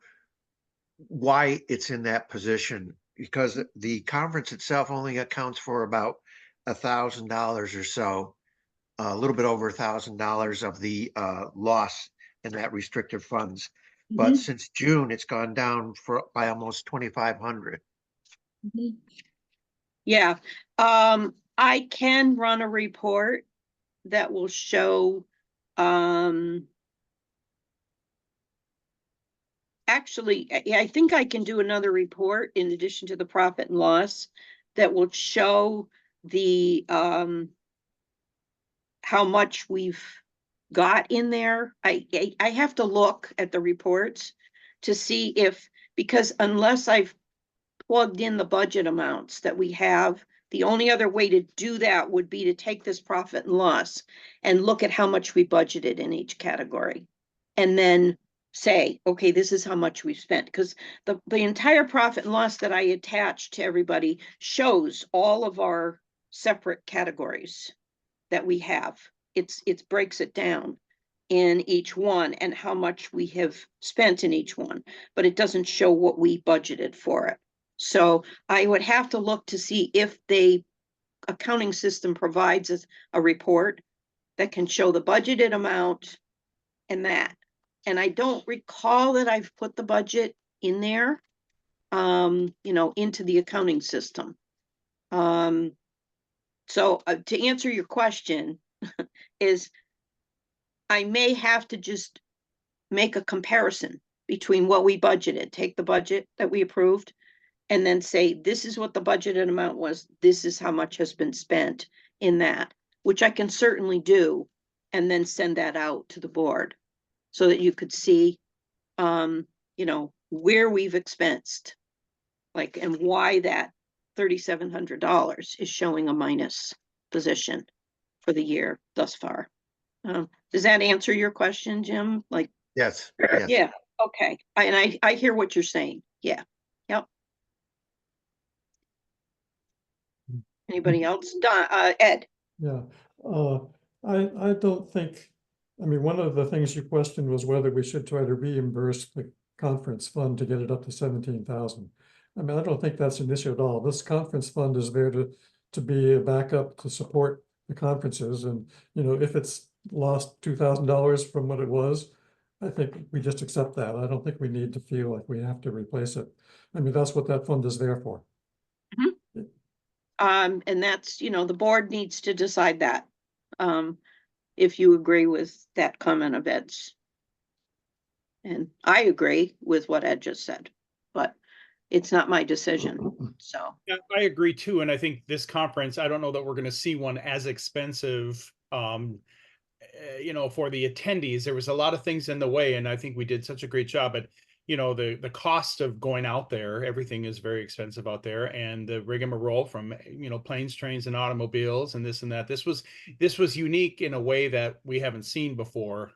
why it's in that position. Because the conference itself only accounts for about $1,000 or so, a little bit over $1,000 of the loss in that restricted funds. But since June, it's gone down by almost 2,500. yeah, I can run a report that will show, actually, I think I can do another report in addition to the profit and loss that will show the, how much we've got in there. I have to look at the reports to see if, because unless I've plugged in the budget amounts that we have, the only other way to do that would be to take this profit and loss and look at how much we budgeted in each category. And then say, okay, this is how much we've spent. Because the entire profit and loss that I attached to everybody shows all of our separate categories that we have. It breaks it down in each one and how much we have spent in each one, but it doesn't show what we budgeted for it. So I would have to look to see if the accounting system provides us a report that can show the budgeted amount and that. And I don't recall that I've put the budget in there, you know, into the accounting system. So to answer your question is I may have to just make a comparison between what we budgeted, take the budget that we approved, and then say, this is what the budgeted amount was. This is how much has been spent in that, which I can certainly do, and then send that out to the board so that you could see, you know, where we've expensed, like, and why that $3,700 is showing a minus position for the year thus far. Does that answer your question, Jim? Like, Yes. yeah, okay. I hear what you're saying. Yeah. Yep. Anybody else? Ed? Yeah, I don't think, I mean, one of the things you questioned was whether we should try to reimburse the conference fund to get it up to 17,000. I mean, I don't think that's an issue at all. This conference fund is there to be a backup to support the conferences. And, you know, if it's lost $2,000 from what it was, I think we just accept that. I don't think we need to feel like we have to replace it. I mean, that's what that fund is there for. And that's, you know, the board needs to decide that. If you agree with that comment of Ed's. And I agree with what Ed just said, but it's not my decision, so. Yeah, I agree too, and I think this conference, I don't know that we're gonna see one as expensive, for the attendees. There was a lot of things in the way, and I think we did such a great job, but the cost of going out there, everything is very expensive out there, and the rigmarole from, planes, trains, and automobiles, and this and that. This was unique in a way that we haven't seen before,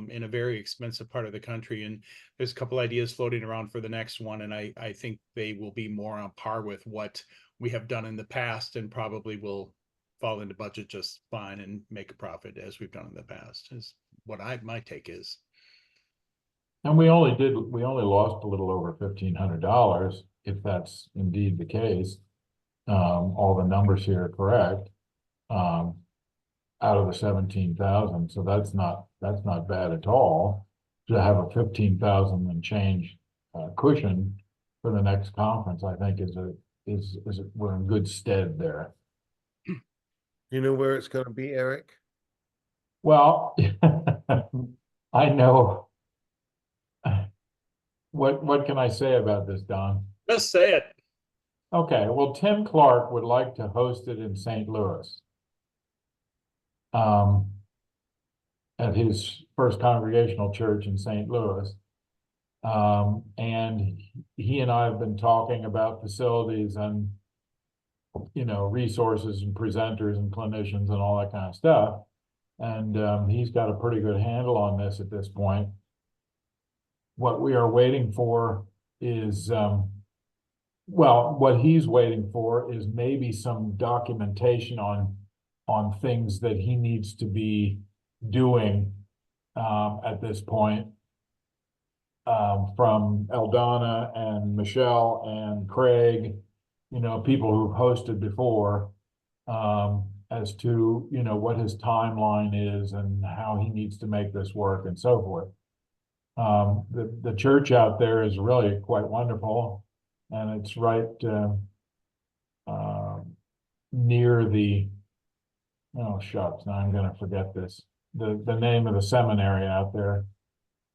in a very expensive part of the country. And there's a couple ideas floating around for the next one, and I think they will be more on par with what we have done in the past, and probably will fall into budget just fine and make a profit as we've done in the past, is what my take is. And we only lost a little over $1,500, if that's indeed the case. All the numbers here are correct. Out of the 17,000, so that's not bad at all. To have a 15,000 and change cushion for the next conference, I think we're in good stead there. You know where it's gonna be, Eric? Well, I know. What can I say about this, Don? Just say it. Okay, well, Tim Clark would like to host it in St. Louis. At his First Congregational Church in St. Louis. And he and I have been talking about facilities and, resources and presenters and clinicians and all that kind of stuff. And he's got a pretty good handle on this at this point. What we are waiting for is, what he's waiting for is maybe some documentation on things that he needs to be doing at this point, from Eldana and Michelle and Craig, people who've hosted before, as to, what his timeline is and how he needs to make this work and so forth. The church out there is really quite wonderful, and it's right near the, oh shucks, now I'm gonna forget this. The name of the seminary out there.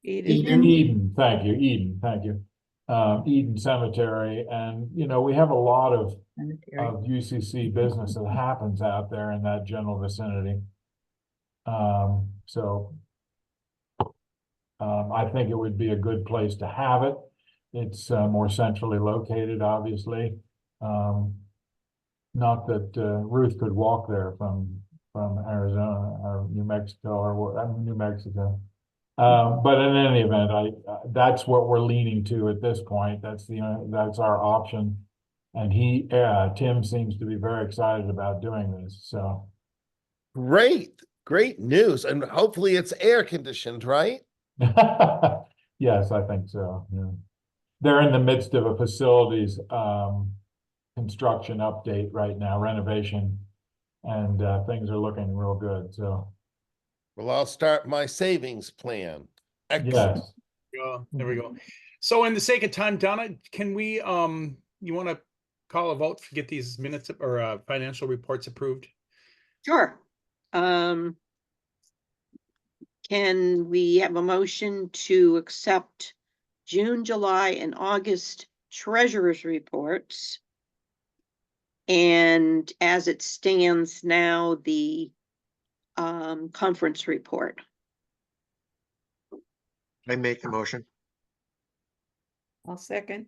Eden, thank you, Eden Cemetery. And, we have a lot of UCC business that happens out there in that general vicinity. So I think it would be a good place to have it. It's more centrally located, obviously. Not that Ruth could walk there from Arizona or New Mexico or New Mexico. But in any event, that's what we're leaning to at this point. That's our option. And Tim seems to be very excited about doing this, so. Great news. And hopefully it's air conditioned, right? Yes, I think so. Yeah. They're in the midst of a facilities construction update right now, renovation, and things are looking real good, so. Well, I'll start my savings plan. Excellent. Yes. There we go. So in the sake of time, Donna, can we, you want to call a vote to get these minutes or financial reports approved? Sure. Can we have a motion to accept June, July, and August treasurer's reports? And as it stands now, the conference report. I make the motion. I'll second.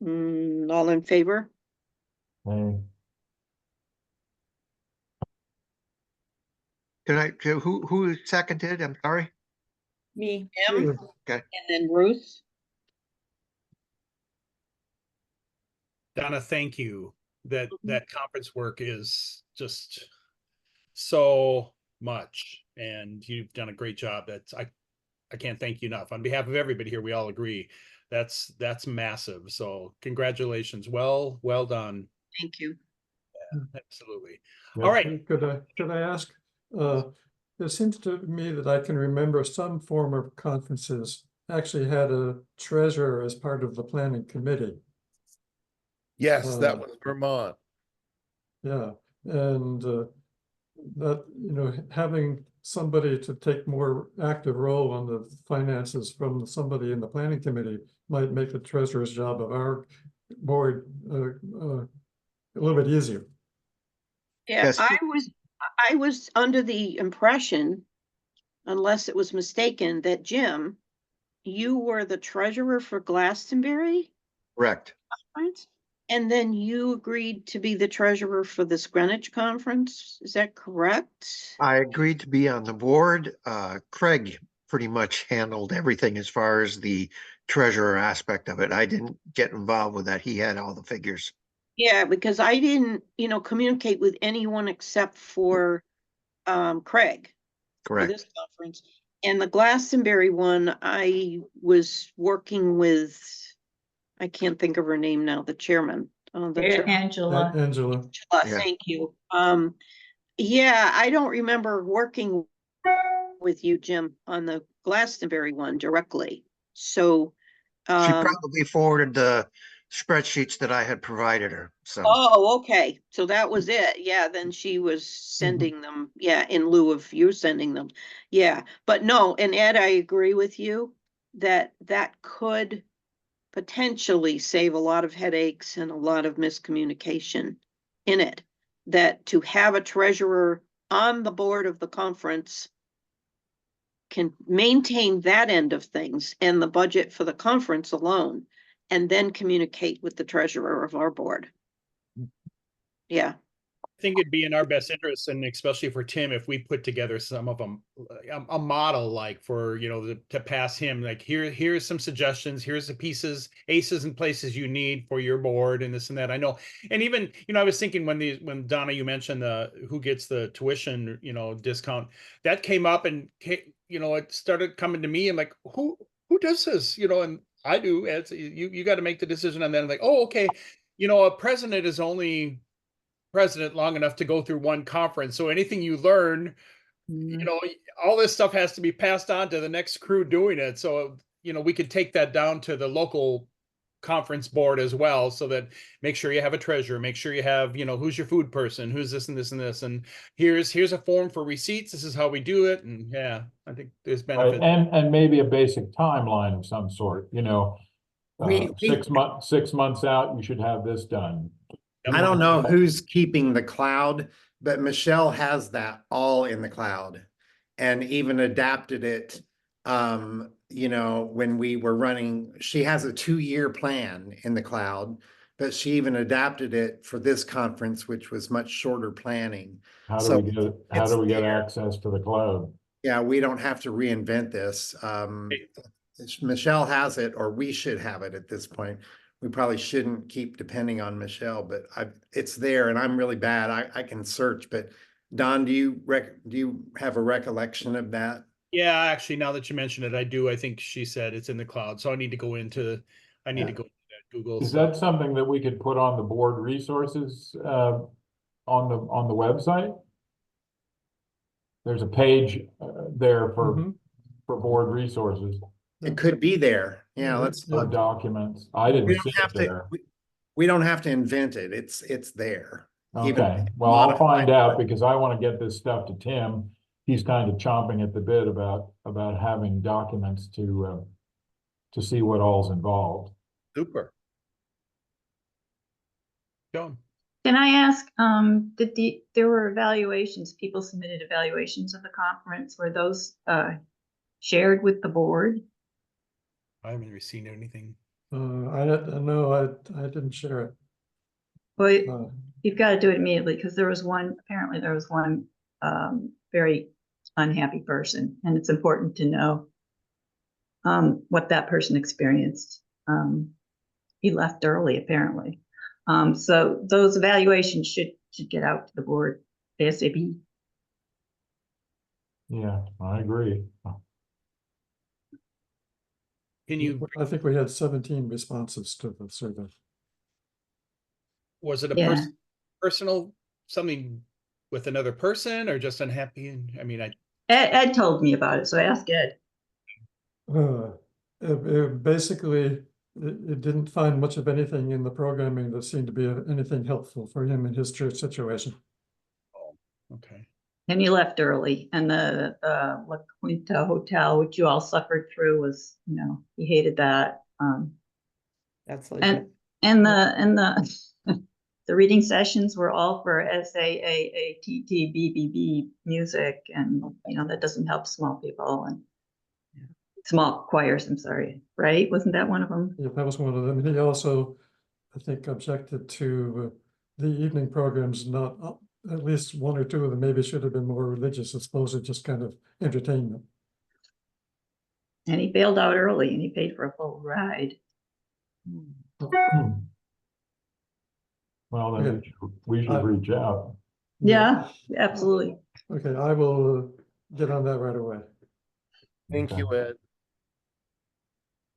All in favor? Hey, Who seconded? I'm sorry. Me. Jim, Okay. and then Ruth. Donna, thank you. That conference work is just so much, and you've done a great job. I can't thank you enough. On behalf of everybody here, we all agree that's massive. So congratulations. Well done. Thank you. Yeah, absolutely. yep. All right. Could I ask, it seems to me that I can remember some former conferences actually had a treasurer as part of the planning committee. Yes, that was Vermont. Yeah, and that, having somebody to take more active role on the finances from somebody in the planning committee might make the treasurer's job of our board a little bit easier. Yeah, Yes. I was under the impression, unless it was mistaken, that Jim, you were the treasurer for Glastonbury Correct. conference, and then you agreed to be the treasurer for this Greenwich conference. Is that correct? I agreed to be on the board. Craig pretty much handled everything as far as the treasurer aspect of it. I didn't get involved with that. He had all the figures. Yeah, because I didn't, communicate with anyone except for Craig for Correct. this conference. And the Glastonbury one, I was working with, I can't think of her name now, the chairman. Angela. Angela, Yeah. Thank you. Yeah, I don't remember working with you, Jim, on the Glastonbury one directly. So, She probably forwarded the spreadsheets that I had provided her. So oh, okay. So that was it. Yeah, then she was sending them, yeah, in lieu of you sending them. Yeah, but no, and Ed, I agree with you that that could potentially save a lot of headaches and a lot of miscommunication in it. That to have a treasurer on the board of the conference can maintain that end of things and the budget for the conference alone, and then communicate with the treasurer of our board. Yeah. I think it'd be in our best interest, and especially for Tim, if we put together some of them, a model like for, to pass him, like here's some suggestions, here's the pieces, aces and places you need for your board and this and that. I know. And even, I was thinking when Donna, you mentioned who gets the tuition, discount, that came up and, it started coming to me and like, who does this, and I do. As you got to make the decision. And then like, oh, okay. A president is only president long enough to go through one conference. So anything you learn, all this stuff has to be passed on to the next crew doing it. So, we could take that down to the local conference board as well. So that make sure you have a treasurer, make sure you have, who's your food person, who's this and this and this. And here's a form for receipts. This is how we do it. And yeah, I think there's benefits. And maybe a basic timeline of some sort, We- 6 months out, you should have this done. I don't know who's keeping the cloud, but Michelle has that all in the cloud and even adapted it. When we were running, she has a 2-year plan in the cloud, but she even adapted it for this conference, which was much shorter planning. How So do we get it's there. access to the cloud? Yeah, we don't have to reinvent this. Michelle has it, or we should have it at this point. We probably shouldn't keep depending on Michelle, but it's there, and I'm really bad. I can search, but Don, do you have a recollection of that? Yeah, actually, now that you mention it, I do. I think she said it's in the cloud. So I need to go into that Google. Is that something that we could put on the board resources on the website? There's a page there for board resources. It could be there. Yeah, let's For look. documents. I didn't see it there. We don't have to invent it. It's there. Okay, well, I'll find out because I want to get this stuff to Tim. He's kind of chomping at the bit about having documents to see what all's involved. Super. John. Can I ask, there were evaluations, people submitted evaluations of the conference, were those shared with the board? I haven't received anything. No, I didn't share it. Well, you've got to do it immediately because apparently there was one very unhappy person, and it's important to know what that person experienced. He left early, apparently. So those evaluations should get out to the board ASAP. Yeah, I agree. Can you? I think we had 17 responses to the survey. Was it a personal something with another person, or just unhappy? I mean, Ed told me about it, so I asked Ed. Basically, it didn't find much of anything in the programming that seemed to be anything helpful for him in his church situation. Oh, okay. And he left early, and the La Quinta Hotel, which you all suffered through, was, he hated that. That's legit. And the the reading sessions were all for SAAATT BBB music, and you know that doesn't help small people and small choirs. I'm sorry, right? Wasn't that one of them? Yeah, that was one of them. He also, I think, objected to the evening programs, not, at least one or two of them maybe should have been more religious as opposed to just kind of entertainment. And he bailed out early, and he paid for a full ride. Well, then Okay. we should reach out. Yeah, absolutely. Okay, I will get on that right away. Thank Okay. you, Ed.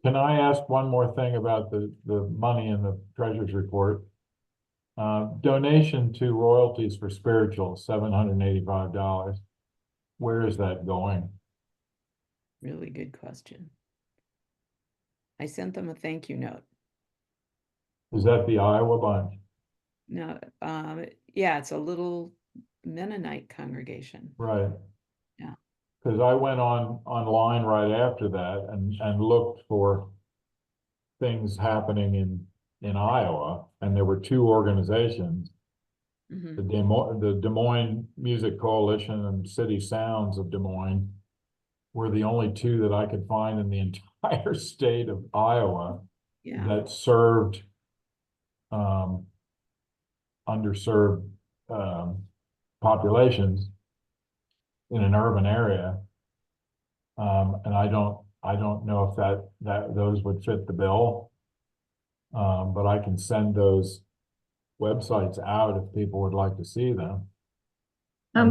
Can I ask one more thing about the money in the treasurer's report? Donation to royalties for spiritual, $785. Where is that going? Really good question. I sent them a thank you note. Is that the Iowa bunch? No, yeah, it's a little Mennonite congregation. Right. Yeah. Because I went online right after that and looked for things happening in Iowa, and there were two organizations, Mhm. the Des Moines Music Coalition and City Sounds of Des Moines were the only two that I could find in the entire state of Iowa Yeah, that served underserved populations in an urban area. And I don't know if that those would fit the bill. But I can send those websites out if people would like to see them.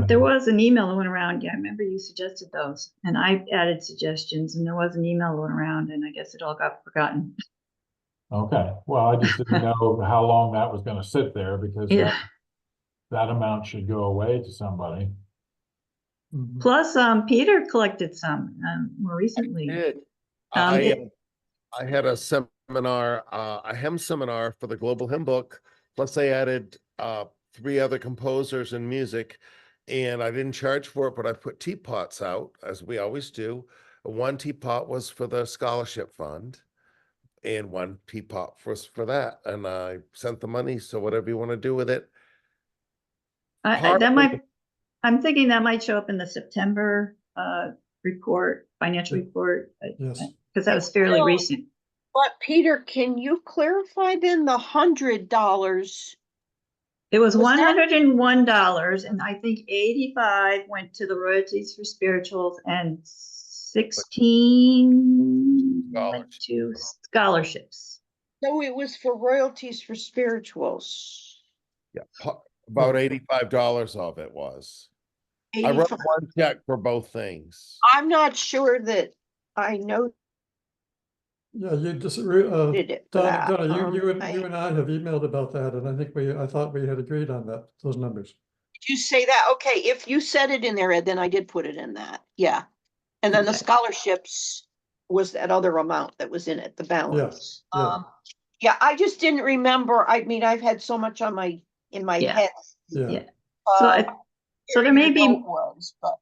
There was an email that went around. Yeah, I remember you suggested those, and I added suggestions, and there was an email that went around, and I guess it all got forgotten. Okay, well, I just didn't know how long that was gonna sit there because Yeah. that amount should go away to somebody. Mhm. Plus, Peter collected some more recently. Did. It- I had a seminar, a hymn seminar for the Global Hymn Book. Plus I added 3 other composers and music, and I didn't charge for it, but I put teapots out, as we always do. One teapot was for the scholarship fund, and one teapot was for that. And I sent the money, so whatever you want to do with it. Part that of might. I'm thinking that might show up in the September report, financial Yeah. report, Yes. because that was fairly Well, recent. But Peter, can you clarify then the $100? It was Was that- $101, and I think 85 went to the royalties for spirituals, and 16 went to scholarships. No, it was for royalties for spirituals. Yeah, about $85 of it was. I wrote 85. one check for both things. I'm not sure that I know Yeah, you just, did it for that. Donna, you I- and I have emailed about that, and I think I thought we had agreed on that, those numbers. Did you say that? Okay, if you said it in there, Ed, then I did put it in that, yeah. And then the Okay. scholarships was that other amount that was in it, the balance. yeah. Yeah, I just didn't remember. I mean, I've had so much in my Yeah. head. Yeah. Yeah. So so there where may your be, note was, but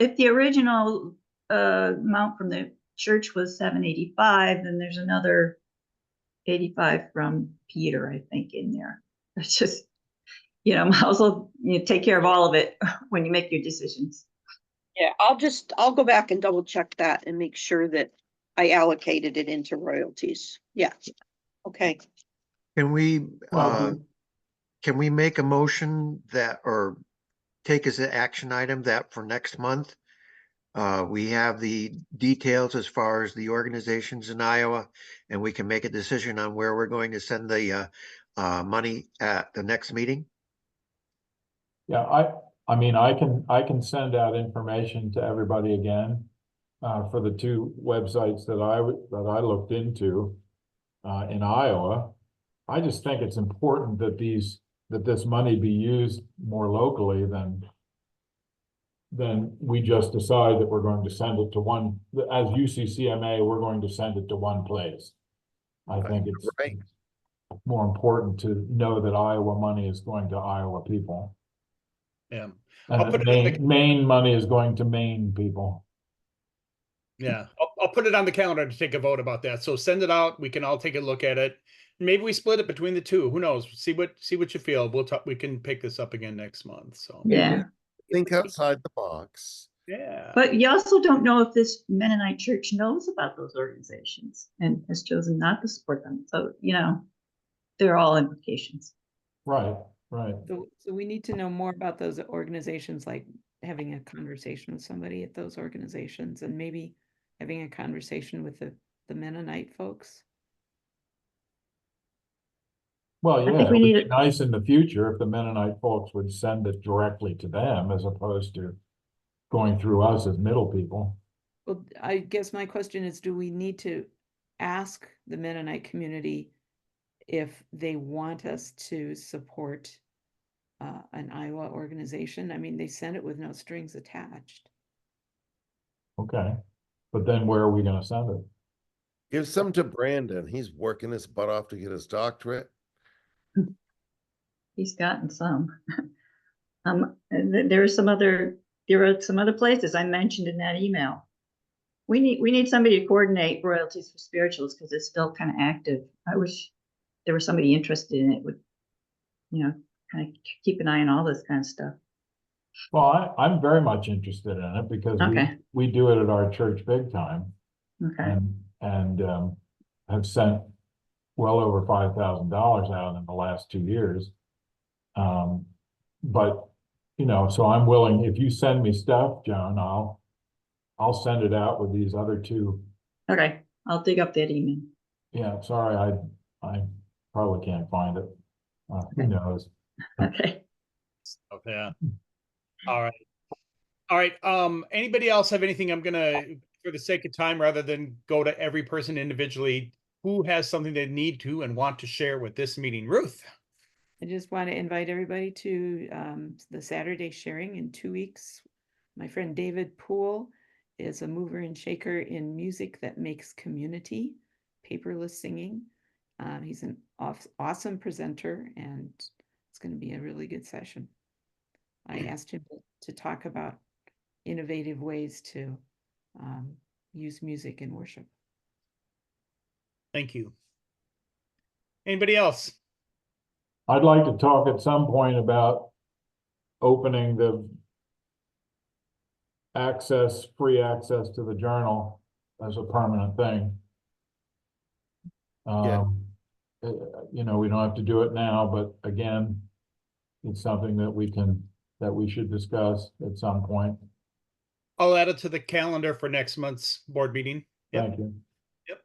if the original amount from the church was 785, then there's another 85 from Peter, I think, in there. It's just, might as well take care of all of it when you make your decisions. yeah, I'll go back and double check that and make sure that I allocated it into royalties. Yeah. Okay. Can we, Well, can we make a motion that, or take as an action item that for next month, we have the details as far as the organizations in Iowa, and we can make a decision on where we're going to send the money at the next meeting? yeah, I mean, I can send out information to everybody again for the two websites that I looked into in Iowa. I just think it's important that this money be used more locally than we just decide that we're going to send it to one, as UCCMA, we're going to send it to one place. I think it's Right. more important to know that Iowa money is going to Iowa people. Yeah. And I'll put that it in the- Maine money is going to Maine people. Yeah, I'll put it on the calendar to take a vote about that. So send it out. We can all take a look at it. Maybe we split it between the two. Who knows? See what you feel. We'll talk. We can pick this up again next month. So Yeah. Think outside the box. yeah. But you also don't know if this Mennonite church knows about those organizations and has chosen not to support them. So, they're all implications. Right, right. So we need to know more about those organizations, like having a conversation with somebody at those organizations and maybe having a conversation with the Mennonite folks. Well, think yeah, it we would need be it- nice in the future if the Mennonite folks would send it directly to them as opposed to going through us as middle people. Well, I guess my question is, do we need to ask the Mennonite community if they want us to support an Iowa organization? I mean, they sent it with no strings attached. Okay, but then where are we gonna send it? Give some to Brandon. He's working his butt off to get his doctorate. He's gotten some. There are some other places I mentioned in that email. We need somebody to coordinate royalties for spirituals because it's still kind of active. I wish there was somebody interested in it, would, kind of keep an eye on all this kind of stuff. Well, I'm very much interested in it because Okay. we do it at our church big time Okay. and have sent well over $5,000 out in the last 2 years. But, so I'm willing, if you send me stuff, Joan, I'll send it out with these other two. Okay. I'll dig up that email. Yeah, sorry, I probably can't find it. Who knows? Okay. Oh, yeah. All right. All right. Anybody else have anything? I'm gonna, for the sake of time, rather than go to every person individually, who has something they need to and want to share with this meeting? Ruth. I just want to invite everybody to the Saturday sharing in 2 weeks. My friend David Poole is a mover and shaker in music that makes community, paperless singing. He's an awesome presenter, and it's going to be a really good session. I asked him to talk about innovative ways to use music in worship. Thank you. Anybody else? I'd like to talk at some point about opening the free access to the journal as a permanent thing. Yeah. We don't have to do it now, but again, it's something that we should discuss at some point. I'll add it to the calendar for next month's board meeting. Yep. Thank you. Yep.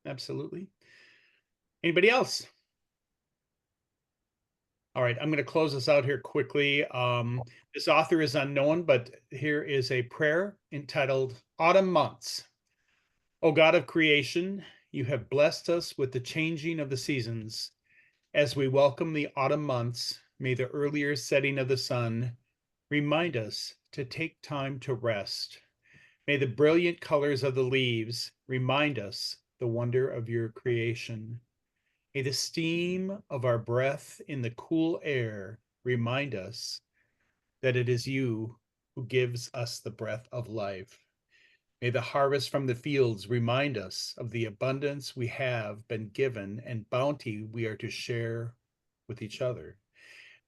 Absolutely. Anybody else? All right, I'm going to close this out here quickly. This author is unknown, but here is a prayer entitled Autumn Months. O God of creation, you have blessed us with the changing of the seasons. As we welcome the autumn months, may the earlier setting of the sun remind us to take time to rest. May the brilliant colors of the leaves remind us the wonder of your creation. May the steam of our breath in the cool air remind us that it is you who gives us the breath of life. May the harvest from the fields remind us of the abundance we have been given and bounty we are to share with each other.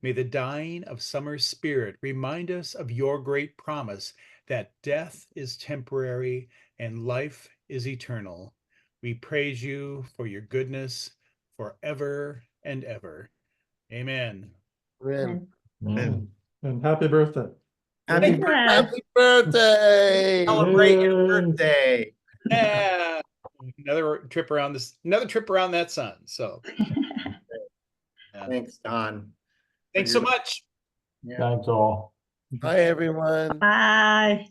May the dying of summer's spirit remind us of your great promise that death is temporary and life is eternal. We praise you for your goodness forever and ever. Amen. Amen. Man. And happy birthday. Happy Yeah. Happy birthday! Celebrate your Yay. birthday. Yeah. Another trip around that sun. So yeah. Thanks, Don. Thanks so much. Yeah. Thanks all. Hi, everyone. Bye.